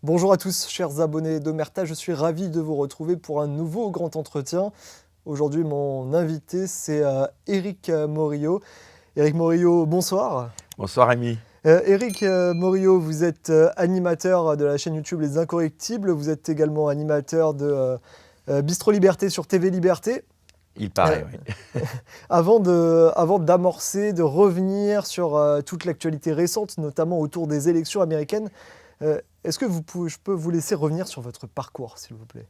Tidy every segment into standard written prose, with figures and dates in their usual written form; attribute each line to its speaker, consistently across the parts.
Speaker 1: Bonjour à tous, chers abonnés d'Omerta, je suis ravi de vous retrouver pour un nouveau grand entretien. Aujourd'hui, mon invité, c'est Éric Morillo. Éric Morillo, bonsoir.
Speaker 2: Bonsoir Rémi.
Speaker 1: Éric Morillo, vous êtes animateur de la chaîne YouTube Les Incorrectibles. Vous êtes également animateur de Bistro Liberté sur TV Liberté.
Speaker 2: Il paraît, oui.
Speaker 1: Avant d'amorcer, de revenir sur toute l'actualité récente, notamment autour des élections américaines, est-ce que je peux vous laisser revenir sur votre parcours, s'il vous plaît?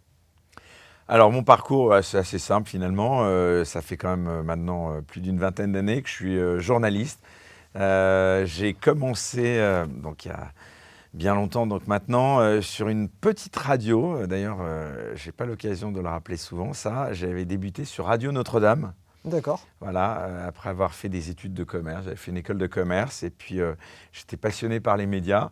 Speaker 2: Alors mon parcours, c'est assez simple finalement. Ça fait quand même maintenant plus d'une vingtaine d'années que je suis journaliste. J'ai commencé, donc il y a bien longtemps, donc maintenant, sur une petite radio. D'ailleurs, je n'ai pas l'occasion de le rappeler souvent, ça. J'avais débuté sur Radio Notre-Dame.
Speaker 1: D'accord.
Speaker 2: Voilà, après avoir fait des études de commerce. J'avais fait une école de commerce et puis j'étais passionné par les médias.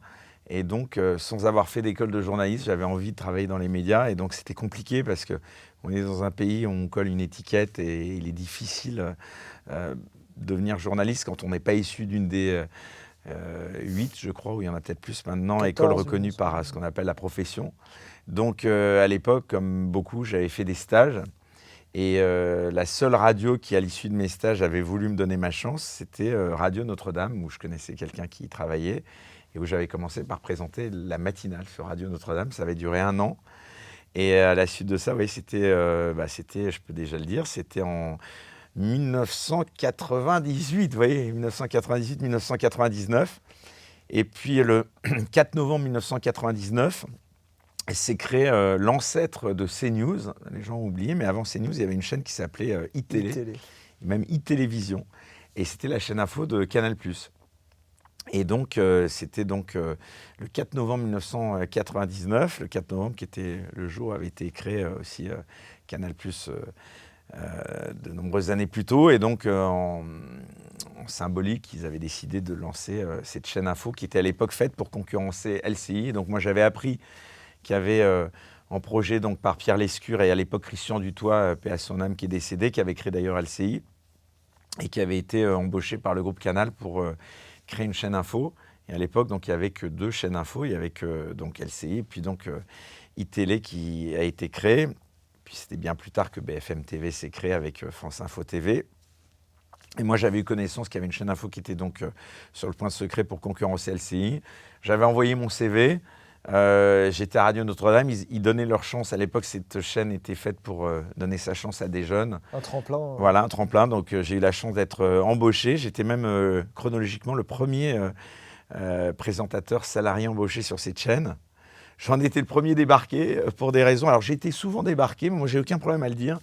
Speaker 2: Et donc, sans avoir fait d'école de journaliste, j'avais envie de travailler dans les médias. Et donc, c'était compliqué parce qu'on est dans un pays où on colle une étiquette et il est difficile de devenir journaliste quand on n'est pas issu d'une des 8, je crois, ou il y en a peut-être plus maintenant,
Speaker 1: 14,
Speaker 2: écoles reconnues par ce qu'on appelle la profession. Donc, à l'époque, comme beaucoup, j'avais fait des stages. Et la seule radio qui, à l'issue de mes stages, avait voulu me donner ma chance, c'était Radio Notre-Dame, où je connaissais quelqu'un qui y travaillait et où j'avais commencé par présenter la matinale sur Radio Notre-Dame. Ça avait duré 1 an. Et à la suite de ça, oui, c'était, je peux déjà le dire, c'était en 1998, vous voyez, 1998-1999. Et puis le 4 novembre 1999, s'est créé l'ancêtre de CNews. Les gens ont oublié, mais avant CNews, il y avait une chaîne qui s'appelait iTélé, même iTélévision. Et c'était la chaîne info de Canal+. Et donc, c'était donc le 4 novembre 1999, le 4 novembre qui était le jour où avait été créé aussi Canal+, de nombreuses années plus tôt. Et donc, en symbolique, ils avaient décidé de lancer cette chaîne info qui était à l'époque faite pour concurrencer LCI. Et donc, moi, j'avais appris qu'il y avait en projet donc, par Pierre Lescure et à l'époque Christian Dutoit, paix à son âme, qui est décédé, qui avait créé d'ailleurs LCI et qui avait été embauché par le groupe Canal pour créer une chaîne info. Et à l'époque, donc, il n'y avait que 2 chaînes info. Il y avait que donc, LCI et puis donc iTélé qui a été créé. Puis c'était bien plus tard que BFM TV s'est créé avec France Info TV. Et moi, j'avais eu connaissance qu'il y avait une chaîne info qui était donc sur le point de se créer pour concurrencer LCI. J'avais envoyé mon CV. J'étais à Radio Notre-Dame, ils donnaient leur chance. À l'époque, cette chaîne était faite pour donner sa chance à des jeunes.
Speaker 1: Un tremplin.
Speaker 2: Voilà, un tremplin. Donc, j'ai eu la chance d'être embauché. J'étais même chronologiquement le premier présentateur salarié embauché sur cette chaîne. J'en étais le premier débarqué pour des raisons. Alors, j'ai été souvent débarqué, mais moi, j'ai aucun problème à le dire,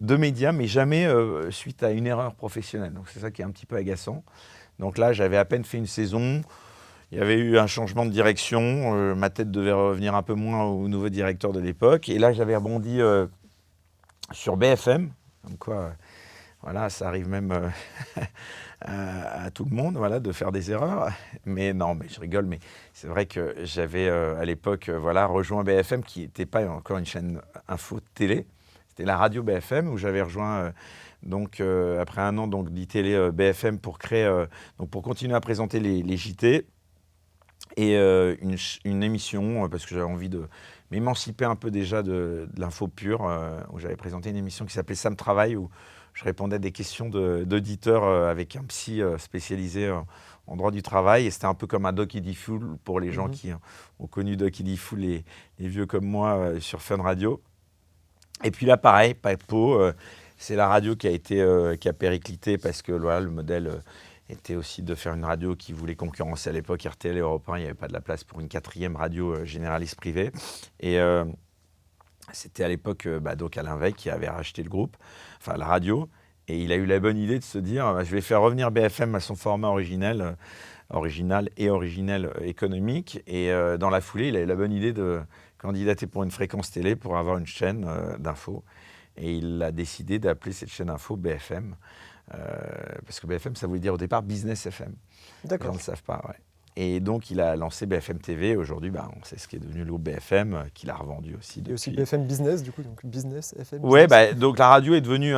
Speaker 2: de médias, mais jamais suite à une erreur professionnelle. Donc, c'est ça qui est un petit peu agaçant. Donc là, j'avais à peine fait une saison. Il y avait eu un changement de direction. Ma tête devait revenir un peu moins au nouveau directeur de l'époque. Et là, j'avais rebondi sur BFM. Comme quoi, voilà, ça arrive même à tout le monde, voilà, de faire des erreurs. Mais non, mais je rigole. Mais c'est vrai que j'avais à l'époque rejoint BFM, qui n'était pas encore une chaîne info télé. C'était la radio BFM où j'avais rejoint après 1 an d'ITélé BFM pour créer, pour continuer à présenter les JT. Et une émission, parce que j'avais envie de m'émanciper un peu déjà de l'info pure, où j'avais présenté une émission qui s'appelait Ça me travaille, où je répondais à des questions d'auditeurs avec un psy spécialisé en droit du travail. Et c'était un peu comme un Doc Idiful pour les gens qui ont connu Doc Idiful, les vieux comme moi, sur Fun Radio. Et puis là, pareil, Papo, c'est la radio qui a périclité parce que voilà, le modèle était aussi de faire une radio qui voulait concurrencer à l'époque RTL et Europe 1. Il n'y avait pas de la place pour une 4e radio généraliste privée. Et c'était à l'époque donc Alain Veil qui avait racheté le groupe, enfin la radio. Et il a eu la bonne idée de se dire je vais faire revenir BFM à son format original et originel économique. Et dans la foulée, il a eu la bonne idée de candidater pour une fréquence télé pour avoir une chaîne d'info. Et il a décidé d'appeler cette chaîne info BFM. Parce que BFM, ça voulait dire au départ Business FM.
Speaker 1: D'accord.
Speaker 2: Les gens ne le savent pas, ouais. Et donc, il a lancé BFM TV. Aujourd'hui, on sait ce qui est devenu le groupe BFM, qu'il a revendu aussi
Speaker 1: Et aussi
Speaker 2: depuis.
Speaker 1: BFM Business, du coup, donc Business, FM,
Speaker 2: Ouais,
Speaker 1: Business.
Speaker 2: donc la radio est devenue,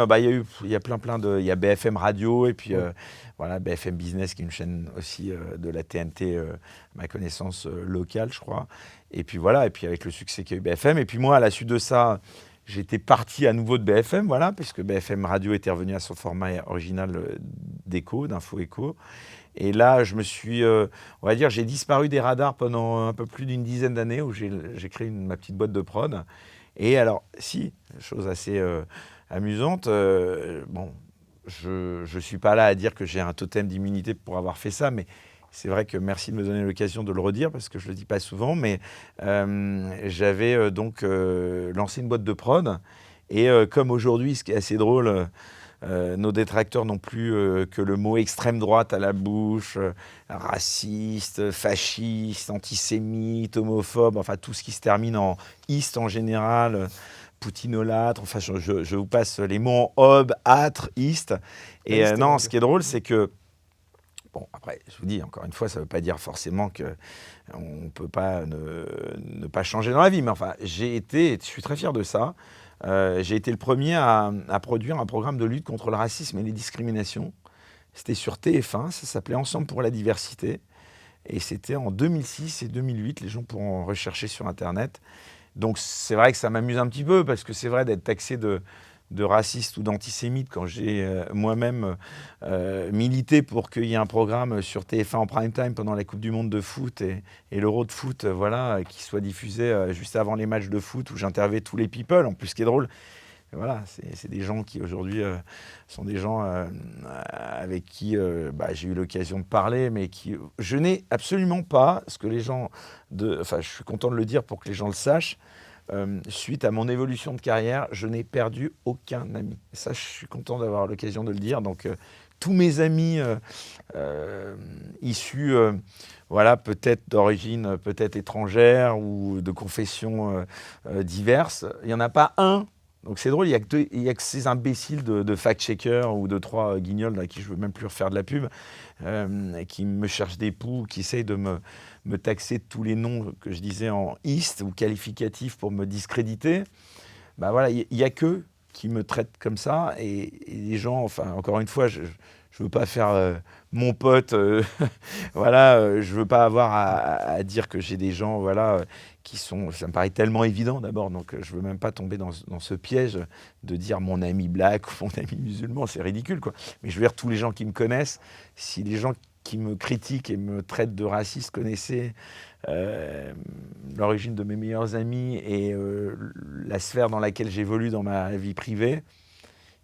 Speaker 2: il y a plein de, il y a BFM Radio et puis
Speaker 1: Ouais.
Speaker 2: voilà, BFM Business qui est une chaîne aussi de la TNT, à ma connaissance locale, je crois. Et puis voilà, et puis avec le succès qu'a eu BFM. Et puis moi, à la suite de ça, j'étais parti à nouveau de BFM, voilà, puisque BFM Radio était revenu à son format original d'écho, d'info écho. Et là, je me suis, on va dire, j'ai disparu des radars pendant un peu plus d'une dizaine d'années où j'ai créé ma petite boîte de prod. Et alors, si, chose assez amusante, je ne suis pas là à dire que j'ai un totem d'immunité pour avoir fait ça, mais c'est vrai que merci de me donner l'occasion de le redire parce que je ne le dis pas souvent, mais j'avais donc lancé une boîte de prod. Et comme aujourd'hui, ce qui est assez drôle, nos détracteurs n'ont plus que le mot extrême droite à la bouche, raciste, fasciste, antisémite, homophobe, enfin tout ce qui se termine en iste en général, poutinolâtre, enfin je vous passe les mots en hob, âtre, iste. Et non, ce qui est drôle, c'est que, bon, après, je vous dis, encore une fois, ça ne veut pas dire forcément qu'on ne peut pas ne pas changer dans la vie, mais enfin, je suis très fier de ça. J'ai été le premier à produire un programme de lutte contre le racisme et les discriminations. C'était sur TF1, ça s'appelait Ensemble pour la diversité. Et c'était en 2006 et 2008, les gens pourront rechercher sur Internet. Donc c'est vrai que ça m'amuse un petit peu, parce que c'est vrai d'être taxé de raciste ou d'antisémite quand j'ai moi-même milité pour qu'il y ait un programme sur TF1 en prime time pendant la Coupe du Monde de foot et l'Euro de foot, voilà, qui soit diffusé juste avant les matchs de foot où j'interviewais tous les people. En plus, ce qui est drôle, voilà, c'est des gens qui aujourd'hui sont des gens avec qui j'ai eu l'occasion de parler, mais qui je n'ai absolument pas ce que les gens enfin, je suis content de le dire pour que les gens le sachent. Suite à mon évolution de carrière, je n'ai perdu aucun ami. Et ça, je suis content d'avoir l'occasion de le dire. Donc, tous mes amis issus, voilà, peut-être d'origine peut-être étrangère ou de confessions diverses, il n'y en a pas un. Donc c'est drôle, il y a que ces imbéciles de fact-checkers ou de trois guignols à qui je ne veux même plus refaire de la pub, qui me cherchent des poux, qui essayent de me taxer de tous les noms que je disais en iste ou qualificatifs pour me discréditer. Bah voilà, il n'y a qu'eux qui me traitent comme ça. Et les gens, enfin, encore une fois, je ne veux pas faire mon pote, voilà, je ne veux pas avoir à dire que j'ai des gens, voilà, qui sont, ça me paraît tellement évident d'abord, donc je ne veux même pas tomber dans ce piège de dire mon ami black ou mon ami musulman, c'est ridicule, quoi. Mais je veux dire, tous les gens qui me connaissent, si les gens qui me critiquent et me traitent de raciste connaissaient l'origine de mes meilleurs amis et la sphère dans laquelle j'évolue dans ma vie privée,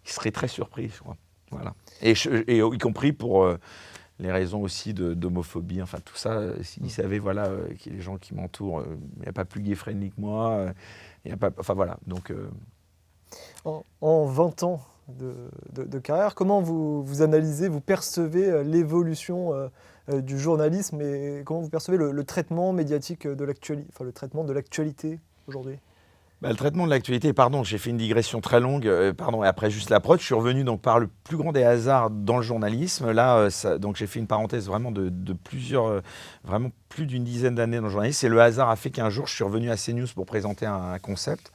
Speaker 2: ils seraient très surpris, je crois. Voilà. Et y compris pour les raisons aussi d'homophobie, enfin tout ça, s'ils savaient, voilà, qu'il y a les gens qui m'entourent, il n'y a pas plus gay-friendly que moi, il y a pas, enfin voilà, donc...
Speaker 1: En 20 ans de carrière, comment vous analysez, vous percevez l'évolution du journalisme et comment vous percevez le traitement médiatique de l'actualité, enfin le traitement de l'actualité aujourd'hui ?
Speaker 2: Le traitement de l'actualité, pardon, j'ai fait une digression très longue, pardon, et après juste la prod, je suis revenu donc par le plus grand des hasards dans le journalisme. Là, donc j'ai fait une parenthèse vraiment de plusieurs, vraiment plus d'une dizaine d'années dans le journalisme. Et le hasard a fait qu'un jour, je suis revenu à CNews pour présenter un concept.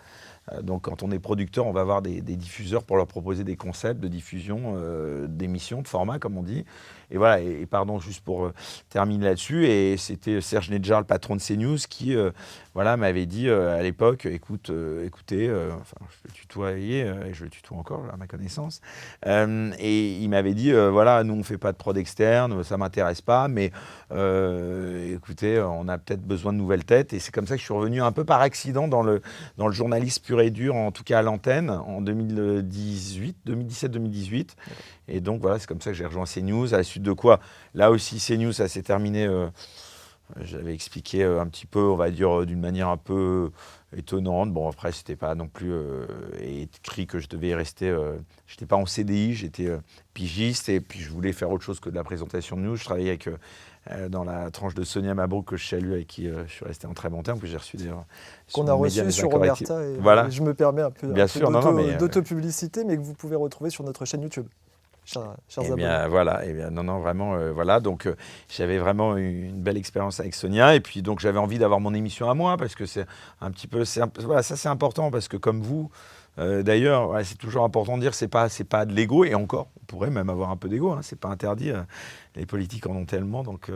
Speaker 2: Donc quand on est producteur, on va voir des diffuseurs pour leur proposer des concepts de diffusion, d'émissions, de formats, comme on dit. Et voilà, et pardon, juste pour terminer là-dessus, et c'était Serge Nedjar, le patron de CNews, qui voilà, m'avait dit à l'époque, écoutez, enfin, je le tutoyais, et je le tutoie encore à ma connaissance, et il m'avait dit, voilà, nous on ne fait pas de prod externe, ça ne m'intéresse pas, mais écoutez, on a peut-être besoin de nouvelles têtes, et c'est comme ça que je suis revenu un peu par accident dans le journalisme pur et dur, en tout cas à l'antenne, en 2017-2018. Et donc voilà, c'est comme ça que j'ai rejoint CNews, à la suite de quoi, là aussi CNews, ça s'est terminé, j'avais expliqué un petit peu, on va dire d'une manière un peu étonnante. Bon, après, c'était pas non plus écrit que je devais y rester, j'étais pas en CDI, j'étais pigiste, et puis je voulais faire autre chose que de la présentation de news. Je travaillais avec, dans la tranche de Sonia Mabrouk, que je salue, avec qui je suis resté en très bon terme, que j'ai reçu d'ailleurs.
Speaker 1: Qu'on a reçu sur Omerta, et
Speaker 2: voilà.
Speaker 1: je me permets un peu
Speaker 2: d'autopublicité,
Speaker 1: mais que vous pouvez retrouver sur notre chaîne YouTube. chers
Speaker 2: Eh
Speaker 1: abonnés.
Speaker 2: bien, voilà. Eh bien, non, vraiment, voilà. Donc, j'avais vraiment une belle expérience avec Sonia. Et puis, donc, j'avais envie d'avoir mon émission à moi parce que c'est un petit peu, voilà, ça, c'est important parce que comme vous, d'ailleurs, voilà, c'est toujours important de dire, c'est pas de l'ego. Et encore, on pourrait même avoir un peu d'ego. Hein, c'est pas interdit. Les politiques en ont tellement. Donc,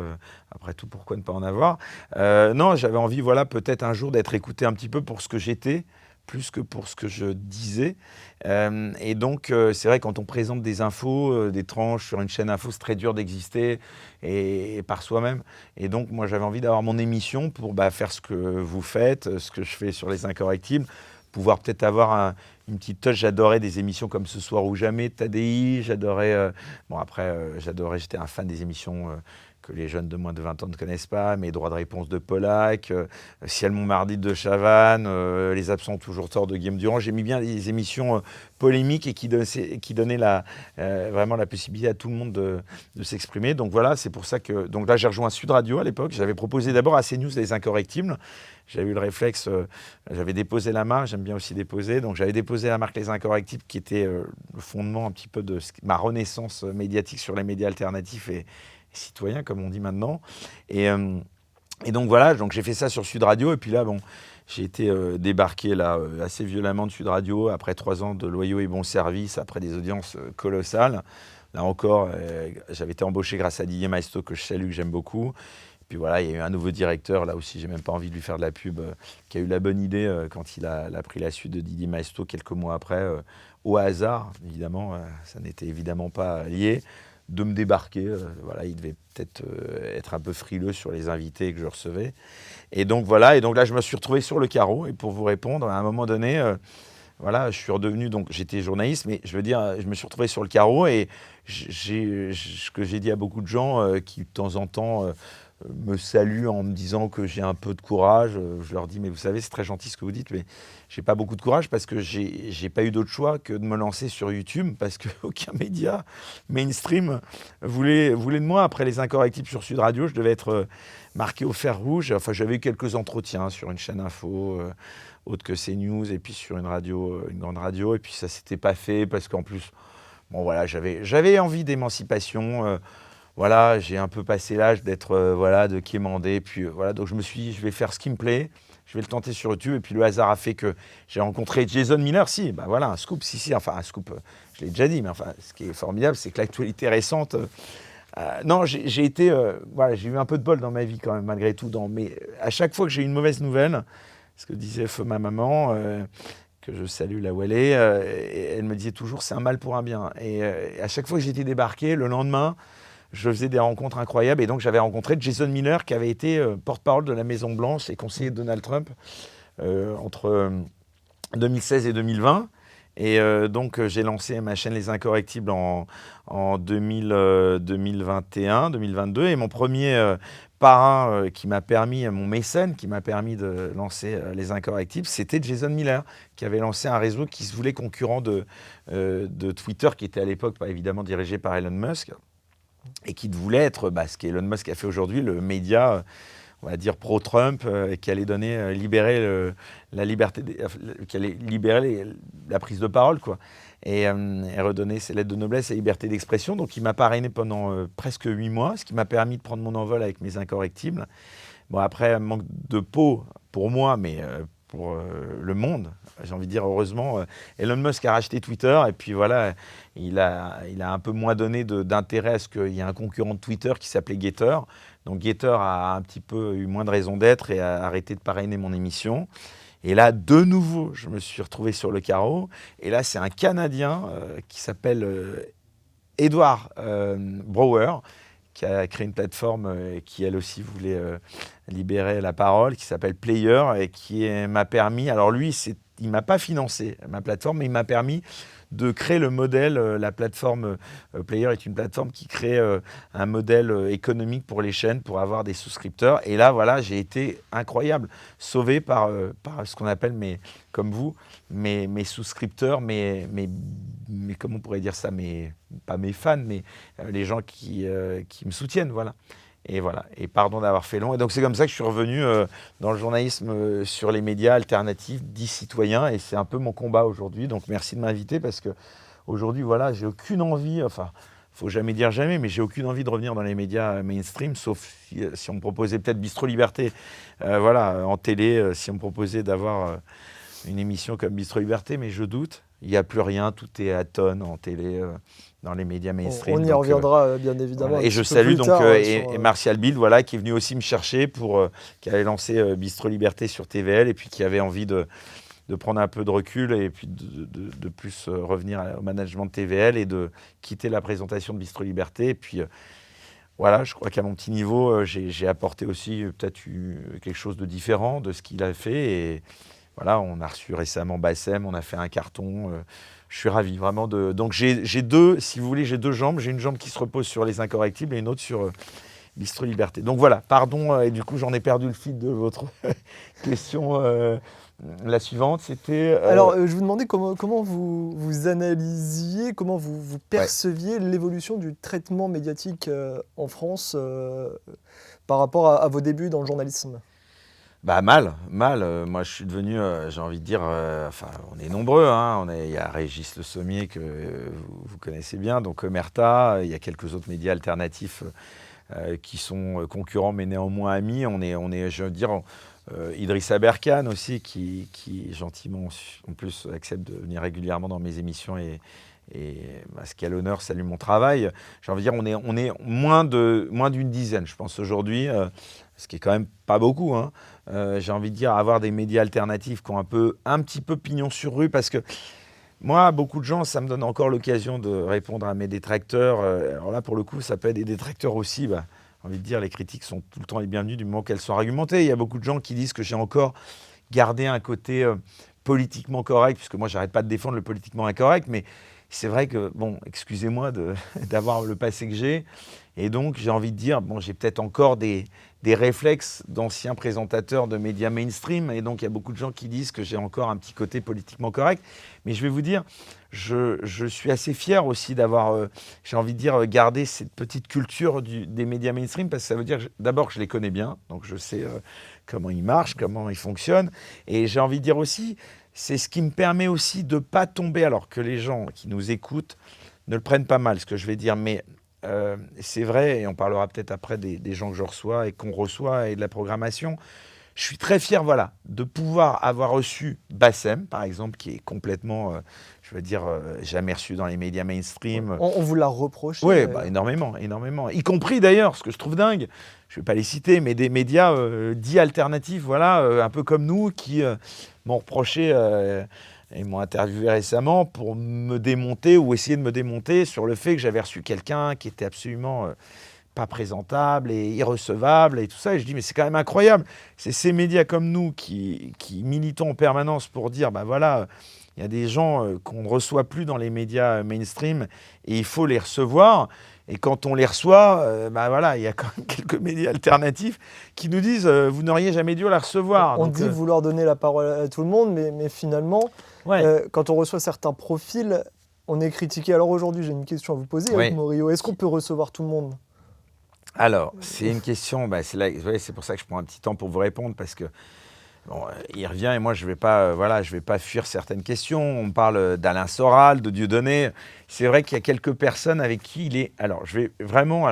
Speaker 2: après tout, pourquoi ne pas en avoir? Non, j'avais envie, voilà, peut-être un jour d'être écouté un petit peu pour ce que j'étais, plus que pour ce que je disais. Et donc, c'est vrai, quand on présente des infos, des tranches sur une chaîne info, c'est très dur d'exister et par soi-même. Et donc, moi, j'avais envie d'avoir mon émission pour faire ce que vous faites, ce que je fais sur Les Incorrectibles, pouvoir peut-être avoir une petite touche. J'adorais des émissions comme Ce Soir ou Jamais de Tadei. J'adorais, bon après, j'étais un fan des émissions que les jeunes de moins de 20 ans ne connaissent pas, Mes droits de réponse de Pollack, Ciel Montmardi de Chavannes, Les absents ont toujours tort de Guillaume Durand. J'aimais bien les émissions polémiques et qui donnaient vraiment la possibilité à tout le monde de s'exprimer. Donc voilà, c'est pour ça que... Donc là, j'ai rejoint Sud Radio à l'époque. J'avais proposé d'abord à CNews Les Incorrectibles. J'avais eu le réflexe, j'avais déposé la marque, j'aime bien aussi déposer. Donc j'avais déposé la marque Les Incorrectibles qui était le fondement un petit peu de ma renaissance médiatique sur les médias alternatifs et citoyens, comme on dit maintenant. Et donc voilà, donc j'ai fait ça sur Sud Radio. Et puis là, bon, j'ai été débarqué là, assez violemment de Sud Radio après 3 ans de loyaux et bons services, après des audiences colossales. Là encore, j'avais été embauché grâce à Didier Maistre, que je salue, que j'aime beaucoup. Puis voilà, il y a eu un nouveau directeur, là aussi, j'ai même pas envie de lui faire de la pub, qui a eu la bonne idée quand il a pris la suite de Didier Maistre quelques mois après, au hasard, évidemment, ça n'était évidemment pas lié, de me débarquer. Voilà, il devait peut-être être un peu frileux sur les invités que je recevais. Et donc voilà, et donc là, je me suis retrouvé sur le carreau. Et pour vous répondre, à un moment donné, voilà, je suis redevenu, donc j'étais journaliste, mais je veux dire, je me suis retrouvé sur le carreau et ce que j'ai dit à beaucoup de gens qui, de temps en temps, me saluent en me disant que j'ai un peu de courage. Je leur dis, mais vous savez, c'est très gentil ce que vous dites, mais j'ai pas beaucoup de courage parce que j'ai pas eu d'autre choix que de me lancer sur YouTube parce qu'aucun média mainstream voulait de moi. Après Les Incorrectibles sur Sud Radio, je devais être marqué au fer rouge. Enfin, j'avais eu quelques entretiens sur une chaîne info autre que CNews et puis sur une radio, une grande radio. Et puis ça s'était pas fait parce qu'en plus, bon voilà, j'avais envie d'émancipation. Voilà, j'ai un peu passé l'âge d'être, voilà, de quémander. Puis voilà, donc je me suis dit, je vais faire ce qui me plaît. Je vais le tenter sur YouTube. Et puis le hasard a fait que j'ai rencontré Jason Miller. Si, bah voilà, un scoop. Si, enfin un scoop. Je l'ai déjà dit, mais enfin, ce qui est formidable, c'est que l'actualité récente. Non, j'ai été, voilà, j'ai eu un peu de bol dans ma vie quand même, malgré tout. Mais à chaque fois que j'ai eu une mauvaise nouvelle, ce que disait feu ma maman, que je salue là où elle est, elle me disait toujours c'est un mal pour un bien. Et à chaque fois que j'étais débarqué, le lendemain, je faisais des rencontres incroyables. Et donc j'avais rencontré Jason Miller, qui avait été porte-parole de la Maison-Blanche et conseiller de Donald Trump entre 2016 et 2020. Et donc j'ai lancé ma chaîne Les Incorrectibles en 2021, 2022. Et mon premier parrain qui m'a permis, mon mécène qui m'a permis de lancer Les Incorrectibles, c'était Jason Miller, qui avait lancé un réseau qui se voulait concurrent de Twitter, qui était à l'époque pas évidemment dirigé par Elon Musk, et qui voulait être ce qu'Elon Musk a fait aujourd'hui, le média, on va dire pro-Trump, qui allait libérer la liberté, qui allait libérer la prise de parole, quoi, et redonner ses lettres de noblesse et liberté d'expression. Donc il m'a parrainé pendant presque 8 mois, ce qui m'a permis de prendre mon envol avec Mes Incorrectibles. Bon, après, manque de peau pour moi, mais pour le monde, j'ai envie de dire, heureusement, Elon Musk a racheté Twitter, et puis voilà, il a un peu moins donné d'intérêt à ce qu'il y ait un concurrent de Twitter qui s'appelait Getter. Donc Getter a un petit peu eu moins de raison d'être et a arrêté de parrainer mon émission. Et là, de nouveau, je me suis retrouvé sur le carreau. Et là, c'est un Canadien qui s'appelle Edward Brower, qui a créé une plateforme qui, elle aussi, voulait libérer la parole, qui s'appelle Player, et qui m'a permis... Alors lui, il ne m'a pas financé ma plateforme, mais il m'a permis de créer le modèle. La plateforme Player est une plateforme qui crée un modèle économique pour les chaînes, pour avoir des souscripteurs. Et là, voilà, j'ai été incroyable, sauvé par ce qu'on appelle, comme vous, mes souscripteurs, mais comment on pourrait dire ça, pas mes fans, mais les gens qui me soutiennent, voilà. Et voilà, et pardon d'avoir fait long. Et donc c'est comme ça que je suis revenu dans le journalisme sur les médias alternatifs, dits citoyens, et c'est un peu mon combat aujourd'hui. Donc merci de m'inviter parce que aujourd'hui, voilà, j'ai aucune envie, enfin, faut jamais dire jamais, mais j'ai aucune envie de revenir dans les médias mainstream, sauf si on me proposait peut-être Bistro Liberté, voilà, en télé, si on me proposait d'avoir une émission comme Bistro Liberté, mais je doute. Il n'y a plus rien, tout est à tonnes en télé, dans les médias mainstream.
Speaker 1: On y reviendra bien évidemment.
Speaker 2: Voilà.
Speaker 1: Et
Speaker 2: je salue donc
Speaker 1: tard,
Speaker 2: et Martial Bild, voilà, qui est venu aussi me chercher qui avait lancé Bistro Liberté sur TVL et puis qui avait envie de prendre un peu de recul et puis de plus revenir au management de TVL et de quitter la présentation de Bistro Liberté. Et puis voilà, je crois qu'à mon petit niveau, j'ai apporté aussi peut-être quelque chose de différent de ce qu'il a fait. Et voilà, on a reçu récemment Bassem, on a fait un carton. Je suis ravi vraiment Donc j'ai deux, si vous voulez, j'ai deux jambes. J'ai une jambe qui se repose sur les incorrectibles et une autre sur Bistro Liberté. Donc voilà, pardon, et du coup j'en ai perdu le fil de votre question. La suivante, c'était...
Speaker 1: Alors, je vous demandais comment vous analysiez, comment vous perceviez l'évolution du traitement médiatique en France par rapport à vos débuts dans le journalisme.
Speaker 2: Bah mal. Moi, je suis devenu, j'ai envie de dire, enfin, on est nombreux, hein. Il y a Régis Le Sommier que vous connaissez bien, donc Omerta, il y a quelques autres médias alternatifs qui sont concurrents mais néanmoins amis. On est, je veux dire... Idrissa Berkane aussi, qui gentiment, en plus, accepte de venir régulièrement dans mes émissions et ce qui a l'honneur salue mon travail. J'ai envie de dire, on est moins d'une dizaine, je pense, aujourd'hui, ce qui est quand même pas beaucoup. Hein. J'ai envie de dire, avoir des médias alternatifs qui ont un petit peu pignon sur rue, parce que moi, beaucoup de gens, ça me donne encore l'occasion de répondre à mes détracteurs. Alors là, pour le coup, ça peut être des détracteurs aussi. J'ai envie de dire, les critiques sont tout le temps les bienvenues du moment qu'elles sont argumentées. Il y a beaucoup de gens qui disent que j'ai encore gardé un côté politiquement correct, puisque moi, j'arrête pas de défendre le politiquement incorrect, mais c'est vrai que, bon, excusez-moi d'avoir le passé que j'ai. Et donc, j'ai envie de dire, bon, j'ai peut-être encore des réflexes d'anciens présentateurs de médias mainstream. Et donc, il y a beaucoup de gens qui disent que j'ai encore un petit côté politiquement correct. Mais je vais vous dire, je suis assez fier aussi d'avoir, j'ai envie de dire, gardé cette petite culture des médias mainstream, parce que ça veut dire, d'abord, que je les connais bien. Donc, je sais comment ils marchent, comment ils fonctionnent. Et j'ai envie de dire aussi, c'est ce qui me permet aussi de ne pas tomber, alors que les gens qui nous écoutent ne le prennent pas mal, ce que je vais dire. Mais c'est vrai, et on parlera peut-être après des gens que je reçois et qu'on reçoit et de la programmation. Je suis très fier, voilà, de pouvoir avoir reçu Bassem, par exemple, qui est complètement, je veux dire, jamais reçu dans les médias mainstream.
Speaker 1: On vous l'a reproché.
Speaker 2: Oui, énormément. Y compris d'ailleurs, ce que je trouve dingue, je ne vais pas les citer, mais des médias dits alternatifs, voilà, un peu comme nous, qui m'ont reproché et m'ont interviewé récemment pour me démonter ou essayer de me démonter sur le fait que j'avais reçu quelqu'un qui était absolument pas présentable et irrecevable et tout ça. Et je dis, mais c'est quand même incroyable. C'est ces médias comme nous qui militons en permanence pour dire, ben voilà, il y a des gens qu'on ne reçoit plus dans les médias mainstream et il faut les recevoir. Et quand on les reçoit, ben voilà, il y a quand même quelques médias alternatifs qui nous disent, vous n'auriez jamais dû la recevoir.
Speaker 1: On dit vouloir donner la parole à tout le monde, mais finalement, quand on reçoit certains profils, on est critiqué. Alors aujourd'hui, j'ai une question à vous poser, avec Morio. Est-ce qu'on peut recevoir tout le monde ?
Speaker 2: Alors, c'est une question, c'est pour ça que je prends un petit temps pour vous répondre, parce que bon, il revient et moi je vais pas fuir certaines questions. On parle d'Alain Soral, de Dieudonné. C'est vrai qu'il y a quelques personnes avec qui il est. Alors, je vais vraiment,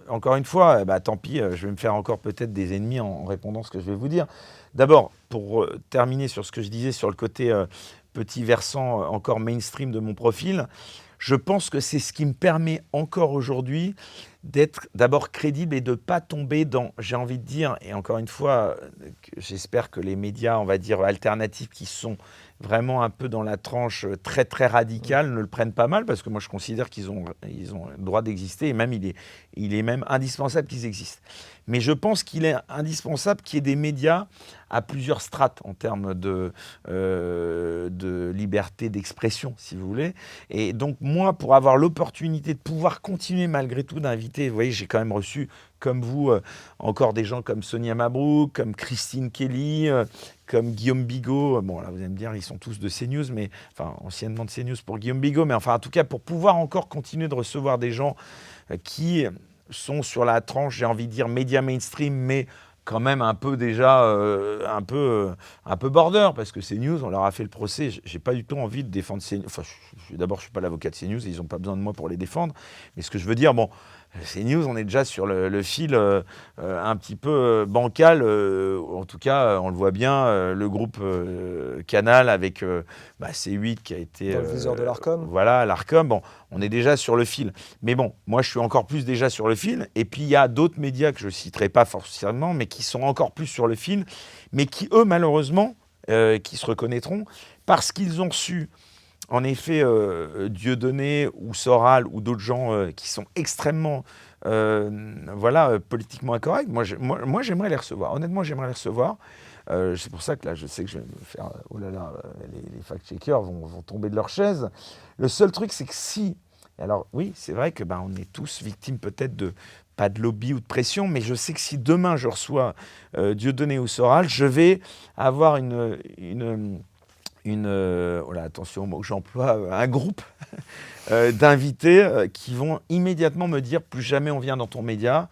Speaker 2: encore une fois, tant pis, je vais me faire encore peut-être des ennemis en répondant à ce que je vais vous dire. D'abord, pour terminer sur ce que je disais sur le côté petit versant encore mainstream de mon profil, je pense que c'est ce qui me permet encore aujourd'hui d'être d'abord crédible et de ne pas tomber dans, j'ai envie de dire, et encore une fois, j'espère que les médias, on va dire, alternatifs qui sont vraiment un peu dans la tranche très très radicale ne le prennent pas mal, parce que moi je considère qu'ils ont le droit d'exister, et même il est même indispensable qu'ils existent. Mais je pense qu'il est indispensable qu'il y ait des médias à plusieurs strates en termes de liberté d'expression, si vous voulez. Et donc moi, pour avoir l'opportunité de pouvoir continuer malgré tout d'inviter, vous voyez, j'ai quand même reçu, comme vous, encore des gens comme Sonia Mabrouk, comme Christine Kelly, comme Guillaume Bigot. Bon, là, vous allez me dire, ils sont tous de CNews, mais enfin, anciennement de CNews pour Guillaume Bigot, mais enfin, en tout cas, pour pouvoir encore continuer de recevoir des gens qui sont sur la tranche, j'ai envie de dire, médias mainstream, mais quand même un peu déjà, un peu border, parce que CNews, on leur a fait le procès. J'ai pas du tout envie de défendre CNews. Enfin, d'abord, je suis pas l'avocat de CNews, et ils n'ont pas besoin de moi pour les défendre. Mais ce que je veux dire, bon, CNews, on est déjà sur le fil un petit peu bancal. En tout cas, on le voit bien, le groupe Canal avec C8 qui a été...
Speaker 1: Dans le viseur de l'Arcom.
Speaker 2: Voilà, l'Arcom. Bon, on est déjà sur le fil. Mais bon, moi, je suis encore plus déjà sur le fil. Et puis, il y a d'autres médias que je ne citerai pas forcément, mais qui sont encore plus sur le fil, mais qui, eux, malheureusement, qui se reconnaîtront, parce qu'ils ont su, en effet, Dieudonné ou Soral ou d'autres gens qui sont extrêmement politiquement incorrects, moi, j'aimerais les recevoir. Honnêtement, j'aimerais les recevoir. C'est pour ça que là, je sais que je vais me faire... Oh là là, les fact-checkers vont tomber de leur chaise. Le seul truc, c'est que si... Alors oui, c'est vrai que on est tous victimes peut-être de... Pas de lobby ou de pression, mais je sais que si demain je reçois Dieudonné ou Soral, je vais avoir attention au mot que j'emploie, un groupe d'invités qui vont immédiatement me dire plus jamais on vient dans ton média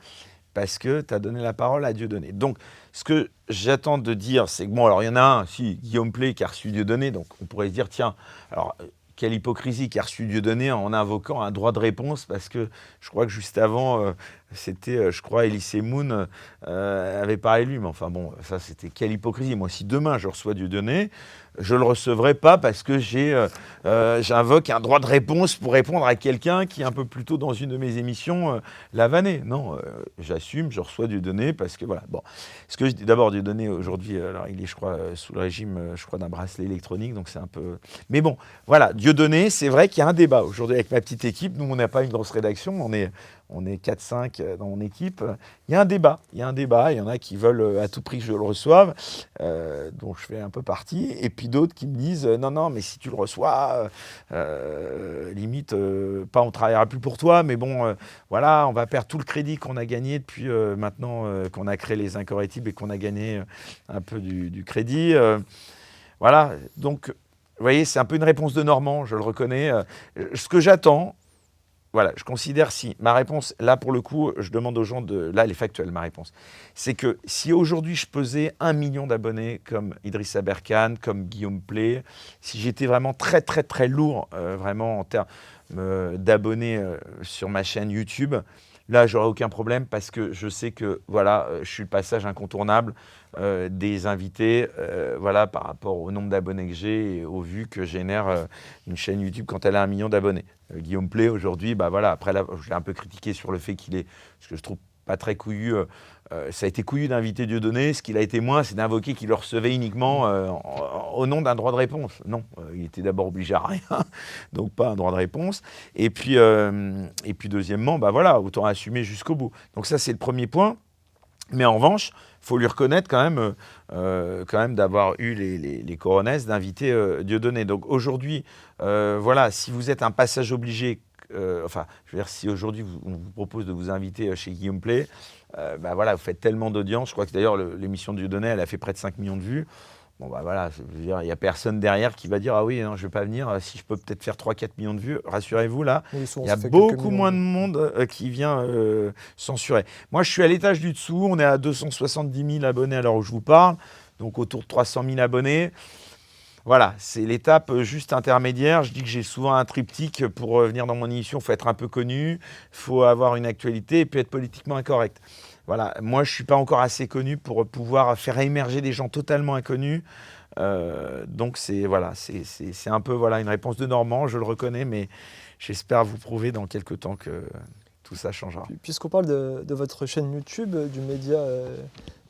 Speaker 2: parce que tu as donné la parole à Dieudonné. Donc, ce que j'attends de dire, c'est que, bon, alors il y en a un, Guillaume Play, qui a reçu Dieudonné, donc on pourrait se dire, tiens, alors... Quelle hypocrisie qui a reçu Dieudonné en invoquant un droit de réponse, parce que je crois que juste avant, c'était, je crois, Elie Semoun avait parlé de lui. Mais enfin bon, ça c'était quelle hypocrisie. Moi, si demain je reçois Dieudonné, je ne le recevrai pas parce que j'invoque un droit de réponse pour répondre à quelqu'un qui, un peu plus tôt dans une de mes émissions, l'a vanné. Non, j'assume, je reçois Dieudonné parce que voilà. Bon, ce que je dis d'abord, Dieudonné aujourd'hui, alors il est, je crois, sous le régime, je crois, d'un bracelet électronique, donc c'est un peu. Mais bon, voilà, Dieudonné, c'est vrai qu'il y a un débat aujourd'hui avec ma petite équipe. Nous, on n'a pas une grosse rédaction, on est 4-5 dans mon équipe. Il y a un débat, il y en a qui veulent à tout prix que je le reçoive, dont je fais un peu partie, et puis d'autres qui me disent non, mais si tu le reçois, limite, pas on travaillera plus pour toi, mais bon, voilà, on va perdre tout le crédit qu'on a gagné depuis maintenant qu'on a créé les Incorrectibles et qu'on a gagné un peu du crédit. Voilà, donc, vous voyez, c'est un peu une réponse de Normand, je le reconnais. Ce que j'attends, voilà, je considère si ma réponse, là pour le coup, je demande aux gens là elle est factuelle ma réponse, c'est que si aujourd'hui je pesais 1 million d'abonnés comme Idrissa Berkane, comme Guillaume Play, si j'étais vraiment très très très lourd, vraiment en termes d'abonnés sur ma chaîne YouTube, là j'aurais aucun problème parce que je sais que voilà, je suis le passage incontournable des invités, voilà, par rapport au nombre d'abonnés que j'ai et aux vues que génère une chaîne YouTube quand elle a 1 million d'abonnés. Guillaume Play aujourd'hui, voilà, après là, je l'ai un peu critiqué sur le fait qu'il est, ce que je trouve pas très couillu, ça a été couillu d'inviter Dieudonné, ce qu'il a été moins, c'est d'invoquer qu'il le recevait uniquement au nom d'un droit de réponse. Non, il était d'abord obligé à rien, donc pas un droit de réponse. Et puis deuxièmement, voilà, autant assumer jusqu'au bout. Donc ça, c'est le premier point. Mais en revanche, il faut lui reconnaître quand même d'avoir eu les coronesses d'inviter Dieudonné. Donc aujourd'hui, voilà, si vous êtes un passage obligé, je veux dire, si aujourd'hui on vous propose de vous inviter chez Guillaume Play, voilà, vous faites tellement d'audience. Je crois que d'ailleurs l'émission de Dieudonné, elle a fait près de 5 millions de vues. Bon, voilà, je veux dire, il n'y a personne derrière qui va dire « Ah oui, non, je ne vais pas venir, si je peux peut-être faire 3-4 millions de vues. » Rassurez-vous, là, il y a beaucoup moins de monde qui vient censurer. Moi, je suis à l'étage du dessous, on est à 270 000 abonnés à l'heure où je vous parle, donc autour de 300 000 abonnés. Voilà, c'est l'étape juste intermédiaire. Je dis que j'ai souvent un triptyque pour venir dans mon émission. Il faut être un peu connu, il faut avoir une actualité et puis être politiquement incorrect. Voilà, moi je ne suis pas encore assez connu pour pouvoir faire émerger des gens totalement inconnus. Donc c'est un peu une réponse de Normand, je le reconnais, mais j'espère vous prouver dans quelques temps que tout ça changera.
Speaker 1: Puisqu'on parle de votre chaîne YouTube, du média,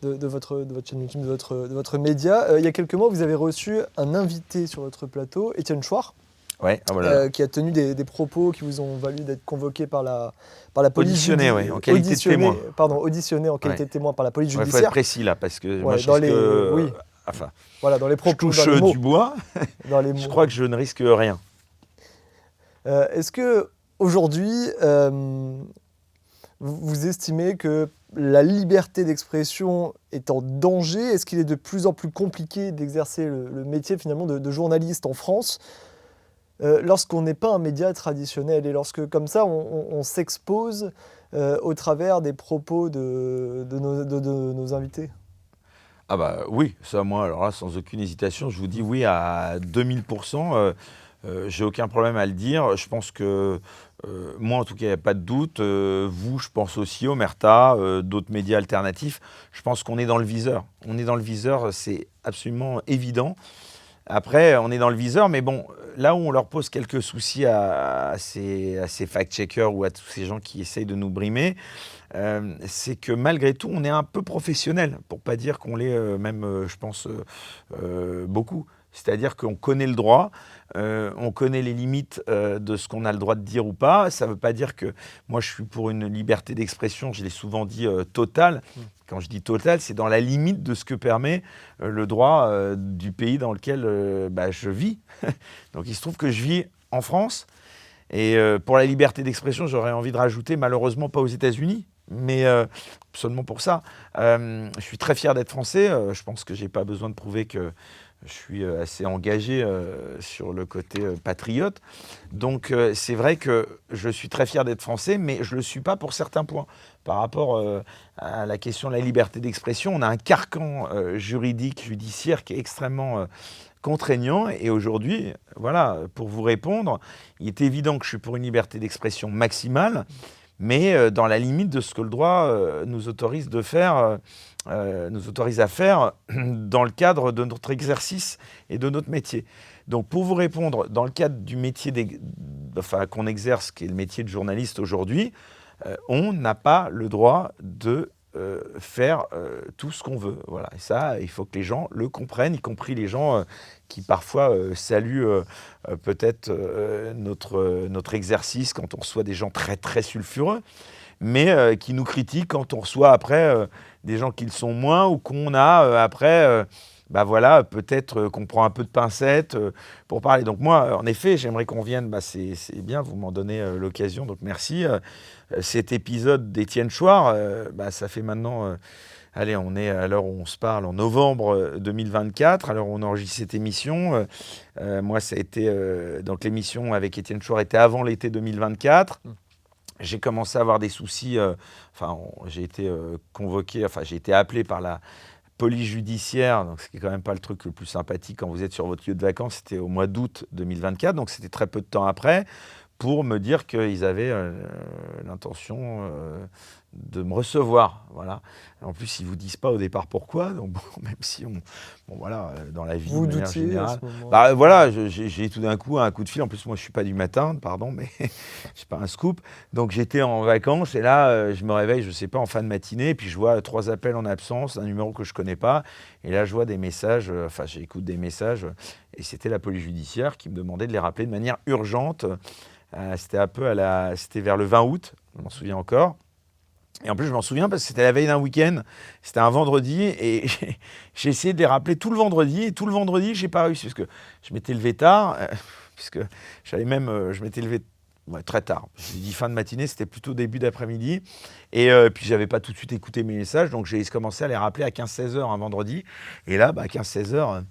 Speaker 1: de votre chaîne YouTube, de votre média, il y a quelques mois, vous avez reçu un invité sur votre plateau, Étienne Chouard.
Speaker 2: Ouais,
Speaker 1: qui a tenu des propos qui vous ont valu d'être convoqué par la police
Speaker 2: auditionné, en qualité de témoin.
Speaker 1: Pardon, auditionné en qualité de témoin par la police judiciaire.
Speaker 2: Il faut être précis là, parce que moi je
Speaker 1: dans les propos,
Speaker 2: touche du bois, je crois que je ne risque rien.
Speaker 1: Est-ce que aujourd'hui, vous estimez que la liberté d'expression est en danger? Est-ce qu'il est de plus en plus compliqué d'exercer le métier finalement de journaliste en France lorsqu'on n'est pas un média traditionnel et lorsque comme ça on s'expose au travers des propos de nos invités?
Speaker 2: Ah bah oui, ça moi, alors là, sans aucune hésitation, je vous dis oui à 2000%. J'ai aucun problème à le dire. Je pense que moi, en tout cas, il n'y a pas de doute. Vous, je pense aussi, Omerta, d'autres médias alternatifs. Je pense qu'on est dans le viseur. On est dans le viseur, c'est absolument évident. Après, on est dans le viseur, mais bon, là où on leur pose quelques soucis à ces fact-checkers ou à tous ces gens qui essayent de nous brimer, c'est que malgré tout, on est un peu professionnel, pour pas dire qu'on l'est même, je pense, beaucoup. C'est-à-dire qu'on connaît le droit, on connaît les limites de ce qu'on a le droit de dire ou pas. Ça ne veut pas dire que moi je suis pour une liberté d'expression, je l'ai souvent dit, totale. Quand je dis totale, c'est dans la limite de ce que permet le droit du pays dans lequel je vis. Donc il se trouve que je vis en France. Et pour la liberté d'expression, j'aurais envie de rajouter, malheureusement pas aux États-Unis, mais seulement pour ça. Je suis très fier d'être français. Je pense que je n'ai pas besoin de prouver que je suis assez engagé sur le côté patriote. Donc c'est vrai que je suis très fier d'être français, mais je ne le suis pas pour certains points. Par rapport à la question de la liberté d'expression, on a un carcan juridique, judiciaire qui est extrêmement contraignant. Et aujourd'hui, voilà, pour vous répondre, il est évident que je suis pour une liberté d'expression maximale, mais dans la limite de ce que le droit nous autorise de faire, nous autorise à faire dans le cadre de notre exercice et de notre métier. Donc pour vous répondre, dans le cadre du métier qu'on exerce, qui est le métier de journaliste aujourd'hui, on n'a pas le droit de faire tout ce qu'on veut. Voilà. Et ça, il faut que les gens le comprennent, y compris les gens qui parfois saluent peut-être notre exercice quand on reçoit des gens très très sulfureux, mais qui nous critiquent quand on reçoit après des gens qui le sont moins, ou qu'on a après voilà, peut-être qu'on prend un peu de pincettes pour parler. Donc moi, en effet, j'aimerais qu'on vienne, c'est bien, vous m'en donnez l'occasion, donc merci. Cet épisode d'Étienne Chouard, ça fait maintenant, allez, on est à l'heure où on se parle, en novembre 2024, à l'heure où on enregistre cette émission. Moi, ça a été, donc l'émission avec Étienne Chouard était avant l'été 2024. J'ai commencé à avoir des soucis, j'ai été convoqué, j'ai été appelé par la police judiciaire, donc ce qui n'est quand même pas le truc le plus sympathique quand vous êtes sur votre lieu de vacances, c'était au mois d'août 2024, donc c'était très peu de temps après, pour me dire qu'ils avaient l'intention de me recevoir. Voilà. En plus, ils ne vous disent pas au départ pourquoi, donc bon, même si dans la vie,
Speaker 1: Vous
Speaker 2: de manière
Speaker 1: doutiez
Speaker 2: générale.
Speaker 1: à ce moment-là?
Speaker 2: Voilà, j'ai tout d'un coup un coup de fil. En plus, moi, je ne suis pas du matin, pardon, mais je suis pas un scoop. Donc, j'étais en vacances et là, je me réveille, je ne sais pas, en fin de matinée, et puis je vois 3 appels en absence, un numéro que je ne connais pas. Et là, je vois des messages, j'écoute des messages, et c'était la police judiciaire qui me demandait de les rappeler de manière urgente. C'était vers le 20 août, je m'en souviens encore. Et en plus, je m'en souviens parce que c'était la veille d'un week-end, c'était un vendredi, et j'ai essayé de les rappeler tout le vendredi, et tout le vendredi, je n'ai pas réussi, parce que je m'étais levé tard, puisque je m'étais levé très tard. J'ai dit fin de matinée, c'était plutôt début d'après-midi, et puis je n'avais pas tout de suite écouté mes messages, donc j'ai commencé à les rappeler à 15-16 heures un vendredi, et là, 15-16 heures...